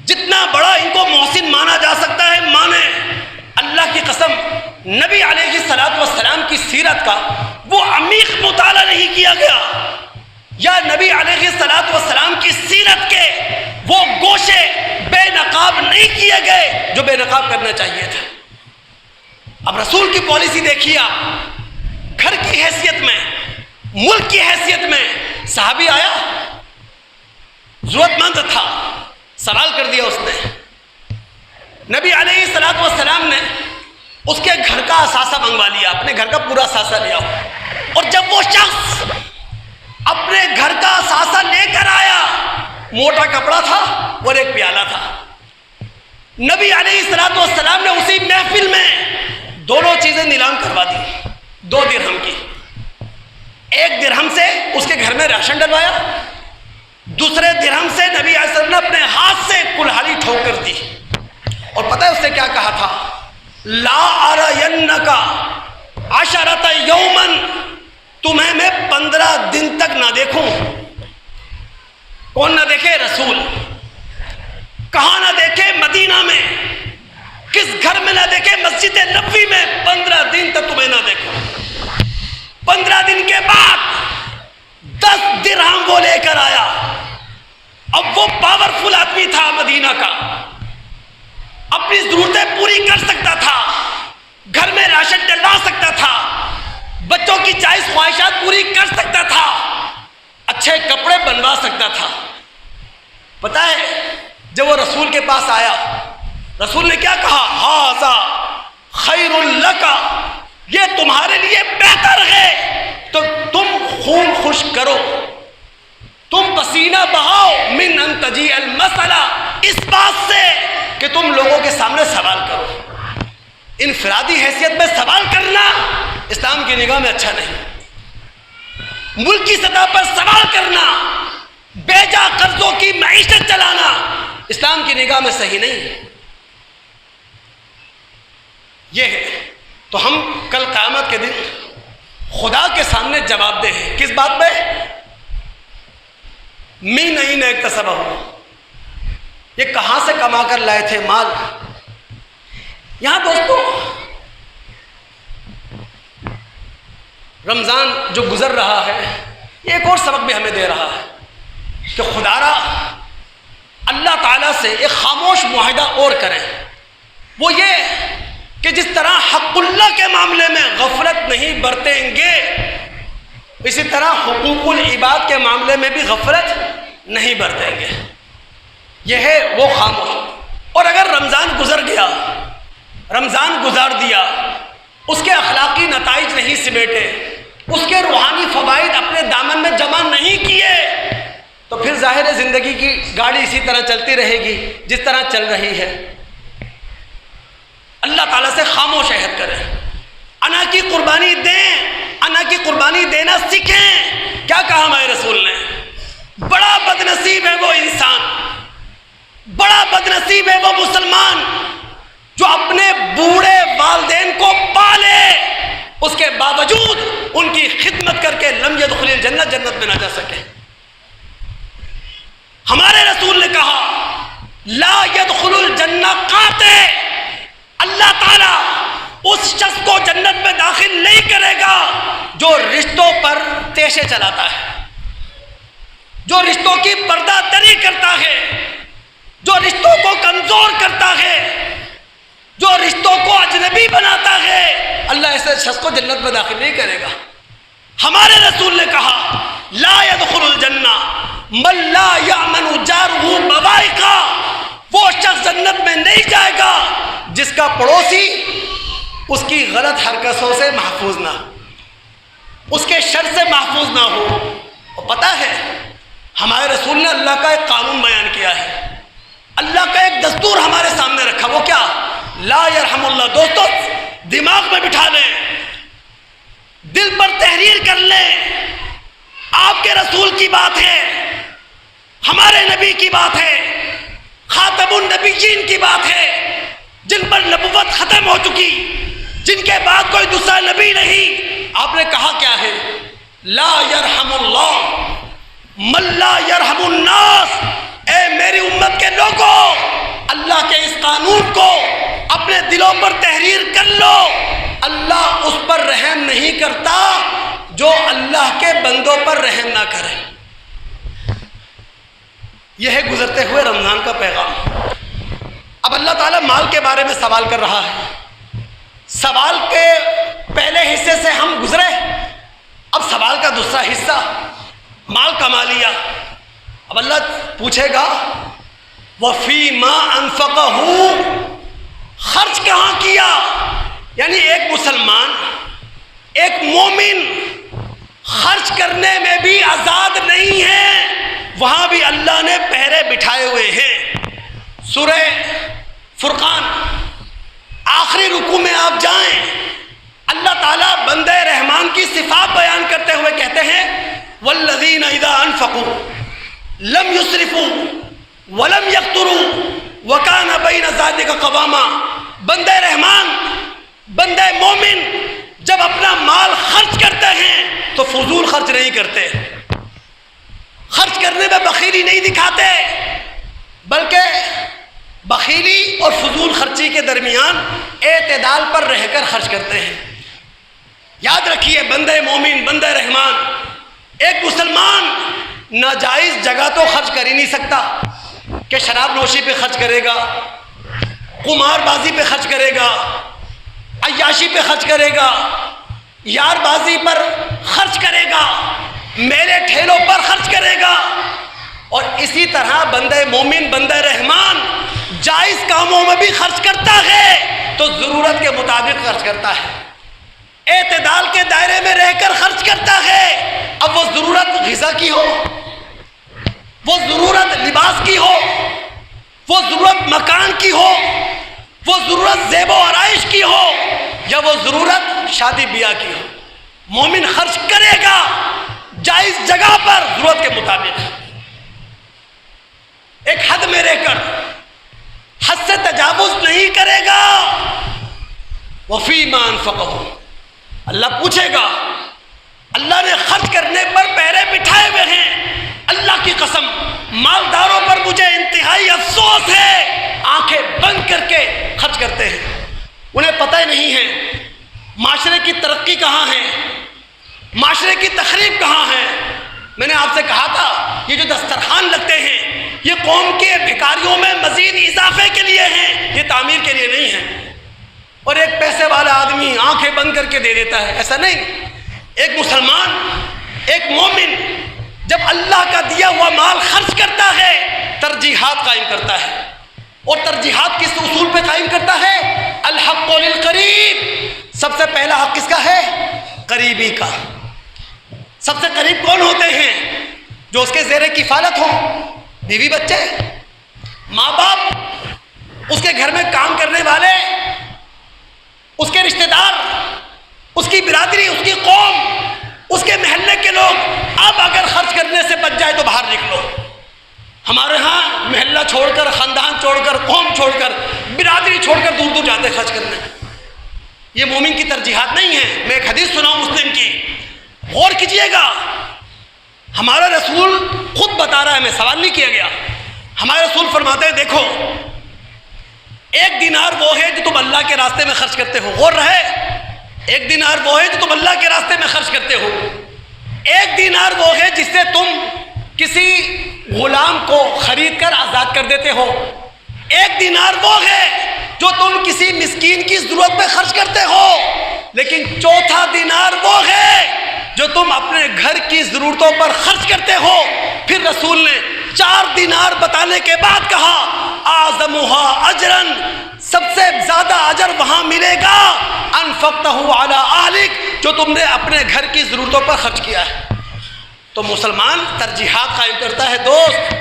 Speaker 1: جتنا بڑا ان کو محسن مانا جا سکتا ہے مانیں. اللہ کی قسم نبی علیہ السلام کی سیرت کا وہ عمیق مطالعہ نہیں کیا گیا، یا نبی علیہ السلام کی سیرت کے وہ گوشے بے نقاب نہیں کیے گئے جو بے نقاب کرنا چاہیے تھا. اب رسول کی پالیسی دیکھیے آپ، گھر کی حیثیت میں، ملک کی حیثیت میں. صحابی آیا، ضرورت مند تھا، سوال کر دیا اس نے. نبی علیہ السلام نے اس کے گھر کا اثاثہ منگوا لیا، اپنے گھر کا پورا اثاثہ لیا. اور جب وہ شخص اپنے گھر کا اثاثہ لے کر آیا، موٹا کپڑا تھا اور ایک پیالہ تھا. نبی علیہ السلام نے اسی محفل میں دونوں چیزیں نیلام کروا دی، 2 درہم کی. 1 درہم سے اس کے گھر میں راشن ڈلوایا، دوسرے درہم سے نبی علیہ السلام نے اپنے ہاتھ سے کلہاڑی ٹھوک کر دی. اور پتہ ہے اس نے کیا کہا تھا؟ لا ارینک عشرۃ یوما، تمہیں میں 15 دن تک نہ دیکھوں. کون نہ دیکھے؟ رسول. کہاں نہ دیکھے؟ مدینہ میں. کس گھر میں نہ دیکھے؟ مسجد نبوی میں. 15 دن تک تمہیں نہ دیکھوں. 15 دن کے بعد 10 درہم وہ لے کر آیا. اب وہ پاورفل آدمی تھا مدینہ کا، اپنی ضرورتیں پوری کر سکتا تھا، گھر میں راشن ڈلوا سکتا تھا، بچوں کی جائز خواہشات پوری کر سکتا تھا، اچھے کپڑے بنوا سکتا تھا. پتہ ہے جب وہ رسول کے پاس آیا، رسول نے کیا کہا؟ ھذا خیر لک، یہ تمہارے لیے بہتر ہے، تو تم خون خشک کرو، تم پسینہ بہاؤ، من ان تجیء المسئلہ، اس بات سے کہ تم لوگوں کے سامنے سوال کرو. انفرادی حیثیت میں سوال کرنا اسلام کی نگاہ میں اچھا نہیں. ملکی سطح پر سوال کرنا، بیجا قرضوں کی معیشت چلانا اسلام کی نگاہ میں صحیح نہیں. یہ ہے تو ہم کل قیامت کے دن خدا کے سامنے جواب دہ ہیں. کس بات پہ؟ من این اکتسبہ، یہ کہاں سے کما کر لائے تھے مال. یہاں دوستو رمضان جو گزر رہا ہے، یہ ایک اور سبق بھی ہمیں دے رہا ہے کہ خدا را اللہ تعالیٰ سے ایک خاموش معاہدہ اور کریں. وہ یہ کہ جس طرح حق اللہ کے معاملے میں غفلت نہیں برتیں گے، اسی طرح حقوق العباد کے معاملے میں بھی غفلت نہیں برتیں گے. یہ ہے وہ خاموش. اور اگر رمضان گزر گیا، رمضان گزار دیا، اس کے اخلاقی نتائج نہیں سمیٹے، اس کے روحانی فوائد اپنے دامن میں جمع نہیں کیے، تو پھر ظاہر زندگی کی گاڑی اسی طرح چلتی رہے گی جس طرح چل رہی ہے. اللہ تعالیٰ سے خاموش عہد کریں، انا کی قربانی دیں، انا کی قربانی دینا سیکھیں۔ کیا کہا ہمارے رسول نے؟ بڑا بد نصیب ہے وہ انسان، بڑا بد نصیب ہے وہ مسلمان جو اپنے بوڑھے والدین کو پالے، اس کے باوجود ان کی خدمت کر کے لم يدخل الجنہ، جنت میں نہ جا سکے۔ ہمارے رسول نے کہا لا يدخل الجنہ قاطع، اللہ تعالیٰ اس شخص کو جنت میں داخل نہیں کرے گا جو رشتوں پر تیشے چلاتا ہے، جو رشتوں کی پردہ دری کرتا ہے، جو رشتوں کو کمزور کرتا ہے، جو رشتوں کو اجنبی بناتا ہے، اللہ ایسے شخص کو جنت میں داخل نہیں کرے گا۔ ہمارے رسول نے کہا لا يدخل الجنہ من لا یامن جارہ بوائقہ، وہ شخص جنت میں نہیں جائے گا جس کا پڑوسی اس کی غلط حرکتوں سے محفوظ نہ ہو، اس کے شر سے محفوظ نہ ہو۔ اور پتہ ہے ہمارے رسول نے اللہ کا ایک قانون بیان کیا ہے، اللہ کا ایک دستور ہمارے سامنے رکھا، وہ کیا؟ لا یرحم اللہ۔ دوستو دماغ میں بٹھا لیں، دل پر تحریر کر لیں، آپ کے رسول کی بات ہے، ہمارے نبی کی بات ہے، خاتم النبیین کی بات ہے، جن پر نبوت ختم ہو چکی، جن کے بعد کوئی دوسرا نبی نہیں۔ آپ نے کہا کیا ہے؟ لا یرحم اللہ من لا یرحم الناس۔ اے میری امت کے لوگوں، اللہ کے اس قانون کو اپنے دلوں پر تحریر کر لو، اللہ اس پر رحم نہیں کرتا جو اللہ کے بندوں پر رحم نہ کرے۔ یہ ہے گزرتے ہوئے رمضان کا پیغام۔ اب اللہ تعالیٰ مال کے بارے میں سوال کر رہا ہے۔ سوال کے پہلے حصے سے ہم گزرے، اب سوال کا دوسرا حصہ مال کما لیا۔ اب اللہ پوچھے گا وفی ما انفقہ، خرچ کہاں کیا؟ یعنی ایک مسلمان، ایک مومن خرچ کرنے میں بھی آزاد نہیں ہے، وہاں بھی اللہ نے پہرے بٹھائے ہوئے ہیں۔ سورہ فرقان آخری رکوع میں آپ جائیں، اللہ تعالیٰ بندہ رحمان کی صفات بیان کرتے ہوئے کہتے ہیں والذین اذا انفقوا لم یسرفوا ولم یقتروا وکان بین ذلک قواما۔ بندہ رحمان، بندہ مومن جب اپنا مال خرچ کرتے ہیں تو فضول خرچ نہیں کرتے، خرچ کرنے میں بخیلی نہیں دکھاتے، بلکہ بخیلی اور فضول خرچی کے درمیان اعتدال پر رہ کر خرچ کرتے ہیں۔ یاد رکھیے بندہ مومن، بندہ رحمان، ایک مسلمان ناجائز جگہ تو خرچ کر ہی نہیں سکتا کہ شراب نوشی پہ خرچ کرے گا، قمار بازی پہ خرچ کرے گا، عیاشی پہ خرچ کرے گا، یار بازی پر خرچ کرے گا، میلے ٹھیلوں پر خرچ کرے گا۔ اور اسی طرح بندہ مومن، بندہ رحمان جائز کاموں میں بھی خرچ کرتا ہے تو ضرورت کے مطابق خرچ کرتا ہے، اعتدال کے دائرے میں رہ کر خرچ کرتا ہے۔ اب وہ ضرورت غذا کی ہو، وہ ضرورت لباس کی ہو، وہ ضرورت مکان کی ہو، وہ ضرورت زیب و آرائش کی ہو، یا وہ ضرورت شادی بیاہ کی ہو، مومن خرچ کرے گا جائز جگہ پر ضرورت کے مطابق، ایک حد میں رہ کر، حد سے تجاوز نہیں کرے گا۔ وفی ما انفقہ، اللہ پوچھے گا، اللہ نے خرچ کرنے پر پہرے بٹھائے ہوئے ہیں۔ اللہ کی قسم مالداروں پر مجھے انتہائی افسوس ہے، آنکھیں بند کر کے خرچ کرتے ہیں، انہیں پتہ ہی نہیں ہے معاشرے کی ترقی کہاں ہے، معاشرے کی تخریب کہاں ہے۔ میں نے آپ سے کہا تھا یہ جو دسترخوان لگتے ہیں یہ قوم کے بھکاریوں میں مزید اضافے کے لیے ہیں، یہ تعمیر کے لیے نہیں ہے۔ اور ایک پیسے والا آدمی آنکھیں بند کر کے دے دیتا ہے، ایسا نہیں۔ ایک مسلمان، ایک مومن جب اللہ کا دیا ہوا مال خرچ کرتا ہے ترجیحات قائم کرتا ہے، اور ترجیحات کس اصول پہ قائم کرتا ہے؟ الحق للقریب، سب سے پہلا حق کس کا ہے؟ قریبی کا۔ سب سے قریب کون ہوتے ہیں؟ جو اس کے زیر کفالت ہوں، بیوی بچے، ماں باپ، اس کے گھر میں کام کرنے والے، اس کے رشتہ دار، اس کی برادری، اس کی قوم، اس کے محلے کے لوگ اب اگر خرچ کرنے سے بچ جائے تو باہر نکلو. ہمارے ہاں محلہ چھوڑ کر، خاندان چھوڑ کر، قوم چھوڑ کر، برادری چھوڑ کر دور دور جاتے خرچ کرنے. یہ مومن کی ترجیحات نہیں ہیں. میں ایک حدیث سناؤں مسلم کی، غور کیجئے گا. ہمارا رسول خود بتا رہا ہے، میں سوال نہیں کیا گیا. ہمارے رسول فرماتے ہیں دیکھو، 1 دینار وہ ہے جو تم اللہ کے راستے میں خرچ کرتے ہو. غور رہے، 1 دینار وہ ہے جو تم اللہ کے راستے میں خرچ کرتے ہو. 1 دینار وہ ہے جس سے تم کسی غلام کو خرید کر آزاد کر دیتے ہو. 1 دینار وہ ہے جو تم کسی مسکین کی ضرورت پہ خرچ کرتے ہو. لیکن 4تھا دینار وہ ہے جو تم اپنے گھر کی ضرورتوں پر خرچ کرتے ہو. پھر رسول نے 4 دینار بتانے کے بعد کہا اعظمها اجرا، سب سے زیادہ اجر وہاں ملے گا انفقته علی اہلک، جو تم نے اپنے گھر کی ضرورتوں پر خرچ کیا ہے. تو مسلمان ترجیحات قائم کرتا ہے. دوست،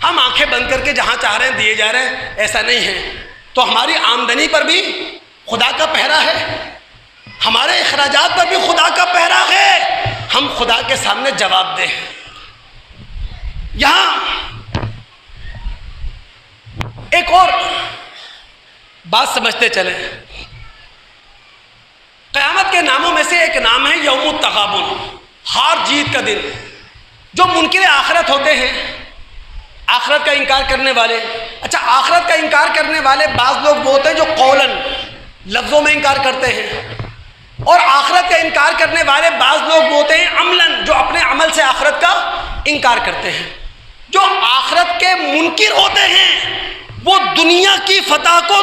Speaker 1: ہم آنکھیں بند کر کے جہاں چاہ رہے ہیں دیے جا رہے ہیں، ایسا نہیں ہے. تو ہماری آمدنی پر بھی خدا کا پہرا ہے، ہمارے اخراجات پر بھی خدا کا پہرا ہے. ہم خدا کے سامنے جواب دیں. یہاں ایک اور بات سمجھتے چلیں. قیامت کے ناموں میں سے ایک نام ہے یوم التغابن، ہار جیت کا دن. جو منکر آخرت ہوتے ہیں، آخرت کا انکار کرنے والے. اچھا، آخرت کا انکار کرنے والے بعض لوگ وہ ہوتے ہیں جو قولاً لفظوں میں انکار کرتے ہیں، اور آخرت کا انکار کرنے والے بعض لوگ وہ ہوتے ہیں عملاً، جو اپنے عمل سے آخرت کا انکار کرتے ہیں. جو آخرت کے منکر ہوتے ہیں وہ دنیا کی فتح کو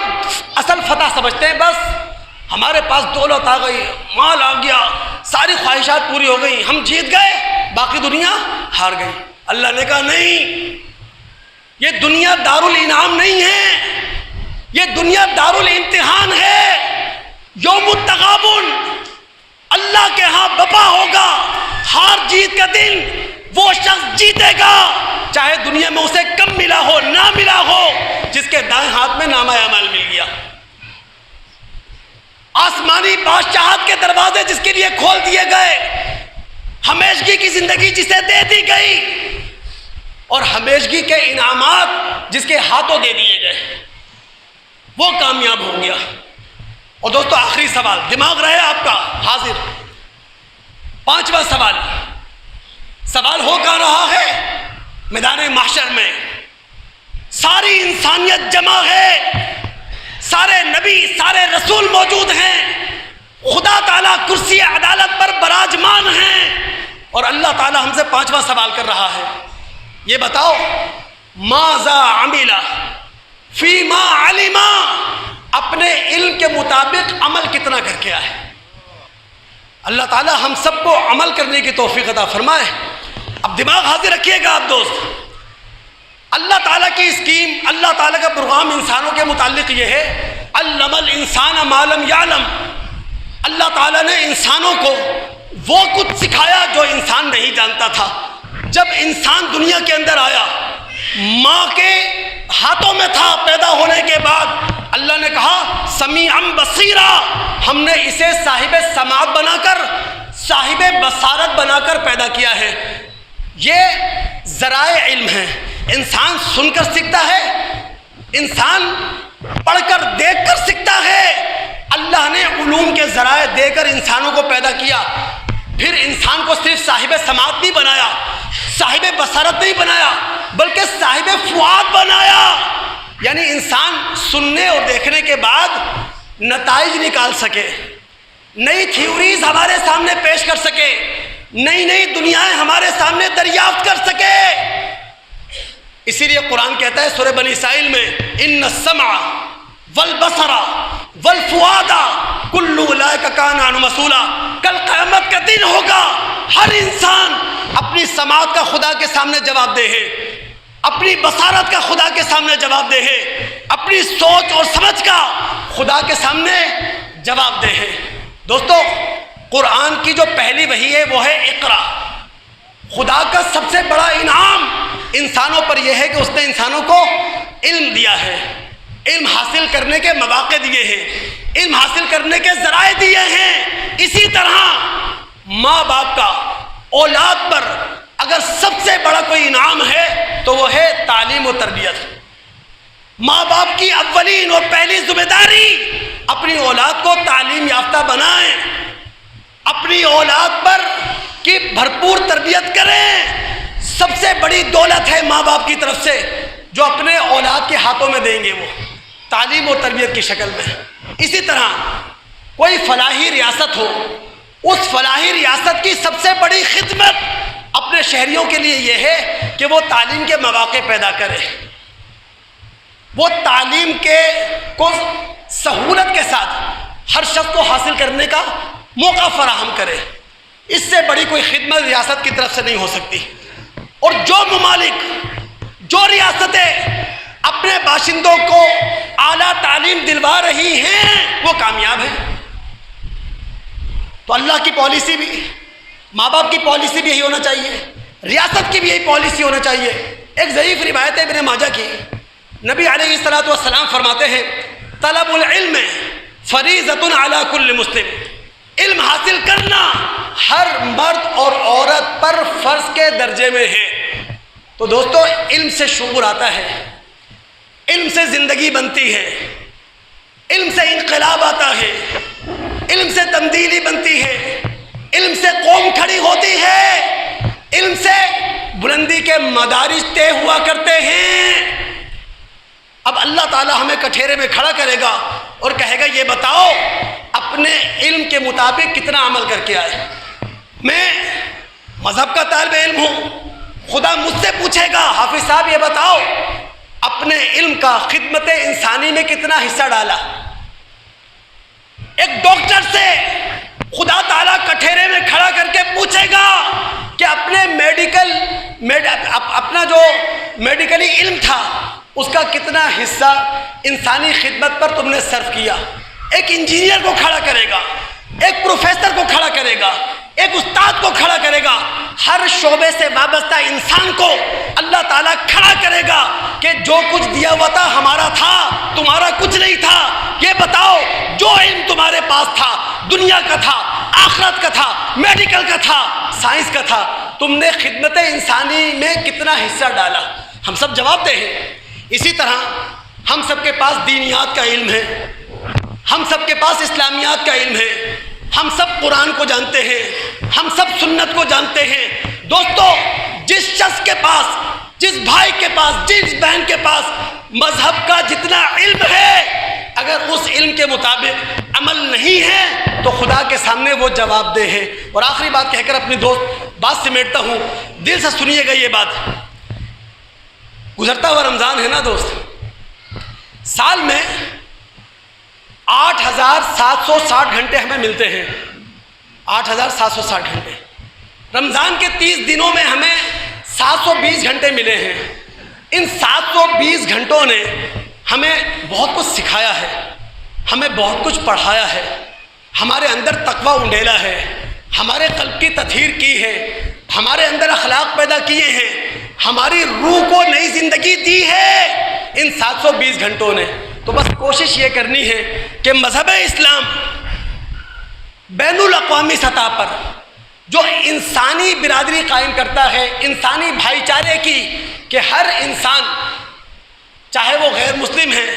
Speaker 1: اصل فتح سمجھتے ہیں. بس ہمارے پاس دولت آ گئی، مال آ گیا، ساری خواہشات پوری ہو گئی، ہم جیت گئے، باقی دنیا ہار گئی. اللہ نے کہا نہیں، یہ دنیا دارالانعام نہیں ہے، یہ دنیا دارالامتحان ہے. یوم التغابن اللہ کے ہاں بپا ہوگا. ہار جیت کا دن وہ شخص جیتے گا چاہے دنیا میں اسے کم ملا ہو، نہ ملا ہو، جس کے دائیں ہاتھ میں نامہ اعمال مل گیا. آسمانی بادشاہت کے دروازے جس کے لیے کھول دیے گئے، ہمیشگی کی زندگی جسے دے دی گئی، اور ہمیشگی کے انعامات جس کے ہاتھوں دے دیے گئے، وہ کامیاب ہو گیا. اور دوستو، آخری سوال، دماغ رہے آپ کا حاضر. 5واں سوال ہو کہاں رہا ہے؟ میدان محشر میں ساری انسانیت جمع ہے، سارے نبی، سارے رسول موجود ہیں، خدا تعالیٰ کرسی عدالت پر براجمان ہیں، اور اللہ تعالیٰ ہم سے 5واں سوال کر رہا ہے. یہ بتاؤ، ماذا عمل فیما علم، اپنے علم کے مطابق عمل کتنا کر کے آئے. اللہ تعالیٰ ہم سب کو عمل کرنے کی توفیق عطا فرمائے. اب دماغ حاضر رکھیے گا آپ دوست. اللہ تعالیٰ کی اسکیم، اللہ تعالیٰ کا پروگرام انسانوں کے متعلق یہ ہے، علم الانسان ما لم یعلم. اللہ تعالیٰ نے انسانوں کو وہ کچھ سکھایا جو انسان نہیں جانتا تھا. جب انسان دنیا کے اندر آیا، ماں کے ہاتھوں میں تھا پیدا ہونے کے بعد، اللہ نے کہا سمیعا بصیرا، ہم نے اسے صاحب سماعت بنا کر، صاحب بصارت بنا کر پیدا کیا ہے. یہ ذرائع علم ہیں. انسان سن کر سیکھتا ہے، انسان پڑھ کر دیکھ کر سیکھتا ہے. اللہ نے علوم کے ذرائع دے کر انسانوں کو پیدا کیا. پھر انسان کو صرف صاحب سماعت نہیں بنایا، صاحب بصارت نہیں بنایا، بلکہ صاحب فؤاد بنایا. یعنی انسان سننے اور دیکھنے کے بعد نتائج نکال سکے، نئی تھیوریز ہمارے سامنے پیش کر سکے، نئی نئی دنیایں ہمارے سامنے دریافت کر سکے. اسی لیے قرآن کہتا ہے سورہ بنی اسرائیل میں، ان السمع والبصر والفؤاد کل اولئک کان عنہ مسئولا. کل قیامت کا دن ہوگا، ہر انسان اپنی سماعت کا خدا کے سامنے جواب دہ ہے، اپنی بصارت کا خدا کے سامنے جواب دہ ہے، اپنی سوچ اور سمجھ کا خدا کے سامنے جواب دہ ہے. دوستو، قرآن کی جو پہلی وحی ہے وہ ہے اقرا. خدا کا سب سے بڑا انعام انسانوں پر یہ ہے کہ اس نے انسانوں کو علم دیا ہے، علم حاصل کرنے کے مواقع دیے ہیں. علم حاصل کرنے کے ذرائع دیے ہیں، اسی طرح ماں باپ کا اولاد پر اگر سب سے بڑا کوئی انعام ہے تو وہ ہے تعلیم و تربیت۔ ماں باپ کی اولین اور پہلی ذمہ داری اپنی اولاد کو تعلیم یافتہ بنائیں، اپنی اولاد پر کی بھرپور تربیت کریں۔ سب سے بڑی دولت ہے ماں باپ کی طرف سے جو اپنے اولاد کے ہاتھوں میں دیں گے، وہ تعلیم و تربیت کی شکل میں۔ اسی طرح کوئی فلاحی ریاست ہو، اس فلاحی ریاست کی سب سے بڑی خدمت اپنے شہریوں کے لیے یہ ہے کہ وہ تعلیم کے مواقع پیدا کرے، وہ تعلیم کو سہولت کے ساتھ ہر شخص کو حاصل کرنے کا موقع فراہم کرے۔ اس سے بڑی کوئی خدمت ریاست کی طرف سے نہیں ہو سکتی۔ اور جو ممالک، جو ریاستیں اپنے باشندوں کو اعلیٰ تعلیم دلوا رہی ہیں وہ کامیاب ہیں۔ تو اللہ کی پالیسی بھی، ماں باپ کی پالیسی بھی یہی ہونا چاہیے، ریاست کی بھی یہی پالیسی ہونا چاہیے۔ ایک ضعیف روایت ہے ابن ماجہ کی، نبی علیہ الصلوۃ والسلام فرماتے ہیں طلب العلم فریضۃ علی کل مسلم، علم حاصل کرنا ہر مرد اور عورت پر فرض کے درجے میں ہے۔ تو دوستو علم سے شعور آتا ہے، علم سے زندگی بنتی ہے، علم سے انقلاب آتا ہے، علم سے تبدیلی بنتی ہے، علم سے قوم کھڑی ہوتی ہے، علم سے بلندی کے مدارج طے ہوا کرتے ہیں۔ اب اللہ تعالی ہمیں کٹھیرے میں کھڑا کرے گا اور کہے گا یہ بتاؤ اپنے علم کے مطابق کتنا عمل کر کے آئے۔ میں مذہب کا طالب علم ہوں، خدا مجھ سے پوچھے گا حافظ صاحب یہ بتاؤ اپنے علم کا خدمت انسانی میں کتنا حصہ ڈالا۔ ایک ڈاکٹر سے خدا تعالیٰ کٹھیرے میں کھڑا کر کے پوچھے گا کہ اپنے اپنا جو میڈیکلی علم تھا اس کا کتنا حصہ انسانی خدمت پر تم نے صرف کیا۔ ایک انجینئر کو کھڑا کرے گا، ایک پروفیسر کو کھڑا کرے گا، ایک استاد کو کھڑا کرے گا، ہر شعبے سے وابستہ انسان کو اللہ تعالیٰ کھڑا کرے گا کہ جو کچھ دیا ہوا تھا ہمارا تھا، تمہارا کچھ نہیں تھا۔ یہ بتاؤ جو علم تمہارے پاس تھا، دنیا کا تھا، آخرت کا تھا، میڈیکل کا تھا، سائنس کا تھا، تم نے خدمت انسانی میں کتنا حصہ ڈالا؟ ہم سب جواب دیں ہیں۔ اسی طرح ہم سب کے پاس دینیات کا علم ہے، ہم سب کے پاس اسلامیات کا علم ہے، ہم سب قرآن کو جانتے ہیں، ہم سب سنت کو جانتے ہیں۔ دوستو جس شخص کے پاس، جس بھائی کے پاس، جس بہن کے پاس مذہب کا جتنا علم ہے، اگر اس علم کے مطابق عمل نہیں ہے تو خدا کے سامنے وہ جواب دہ ہے۔ اور آخری بات کہہ کر اپنی بات سمیٹتا ہوں، دل سے سنیے گا یہ بات۔ گزرتا ہوا رمضان ہے نا دوست، سال میں 8760 گھنٹے ہمیں ملتے ہیں، 8760 گھنٹے۔ رمضان کے 30 دنوں میں ہمیں 720 گھنٹے ملے ہیں۔ ان 720 گھنٹوں نے ہمیں بہت کچھ سکھایا ہے، ہمیں بہت کچھ پڑھایا ہے، ہمارے اندر تقویٰ انڈیلا ہے، ہمارے قلب کی تطہیر کی ہے، ہمارے اندر اخلاق پیدا کیے ہیں، ہماری روح کو نئی زندگی دی ہے ان 720 گھنٹوں نے۔ تو بس کوشش یہ کرنی ہے کہ مذہب اسلام بین الاقوامی سطح پر جو انسانی برادری قائم کرتا ہے، انسانی بھائی چارے کی، کہ ہر انسان چاہے وہ غیر مسلم ہے،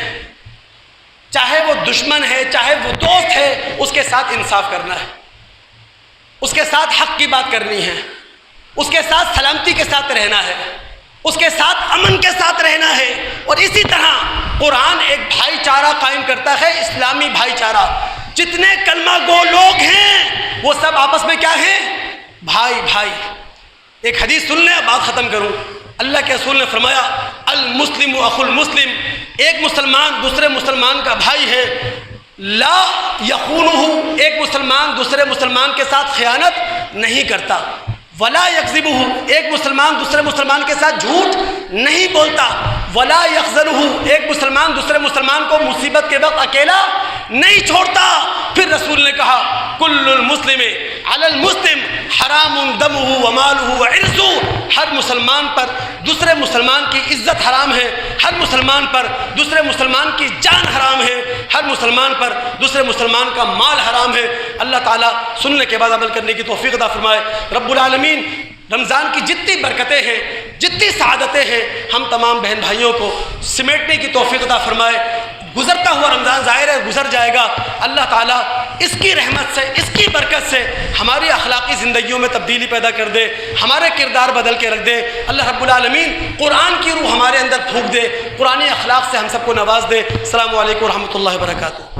Speaker 1: چاہے وہ دشمن ہے، چاہے وہ دوست ہے، اس کے ساتھ انصاف کرنا ہے، اس کے ساتھ حق کی بات کرنی ہے، اس کے ساتھ سلامتی کے ساتھ رہنا ہے، اس کے ساتھ امن کے ساتھ رہنا ہے۔ اور اسی طرح قرآن ایک بھائی چارہ قائم کرتا ہے، اسلامی بھائی چارہ۔ جتنے کلمہ گو لوگ ہیں وہ سب آپس میں کیا ہیں؟ بھائی بھائی۔ ایک حدیث سن لیں، بات ختم کروں۔ اللہ کے رسول نے فرمایا المسلم اخو المسلم، ایک مسلمان دوسرے مسلمان کا بھائی ہے، لا یخونہ، ایک مسلمان دوسرے مسلمان کے ساتھ خیانت نہیں کرتا، ولا یکذبہ، ایک مسلمان دوسرے مسلمان کے ساتھ جھوٹ نہیں بولتا، ولا یخذلہ، ایک مسلمان دوسرے مسلمان کو مصیبت کے وقت اکیلا نہیں چھوڑتا۔ پھر رسول نے کہا کل المسلم علی المسلم حرام دمہ و مالہ و عرضہ، ہر مسلمان پر دوسرے مسلمان کی عزت حرام ہے، ہر مسلمان پر دوسرے مسلمان کی جان حرام ہے، ہر مسلمان پر دوسرے مسلمان کا مال حرام ہے۔ اللہ تعالیٰ سننے کے بعد عمل کرنے کی توفیق عطا فرمائے۔ رب العالمین رمضان کی جتنی برکتیں ہیں، جتنی سعادتیں ہیں، ہم تمام بہن بھائیوں کو سمیٹنے کی توفیق عطا فرمائے۔ گزرتا ہوا رمضان ظاہر ہے گزر جائے گا، اللہ تعالیٰ اس کی رحمت سے، اس کی برکت سے ہماری اخلاقی زندگیوں میں تبدیلی پیدا کر دے، ہمارے کردار بدل کے رکھ دے۔ اللہ رب العالمین قرآن کی روح ہمارے اندر پھونک دے، قرآنی اخلاق سے ہم سب کو نواز دے۔ السلام علیکم ورحمۃ اللہ وبرکاتہ۔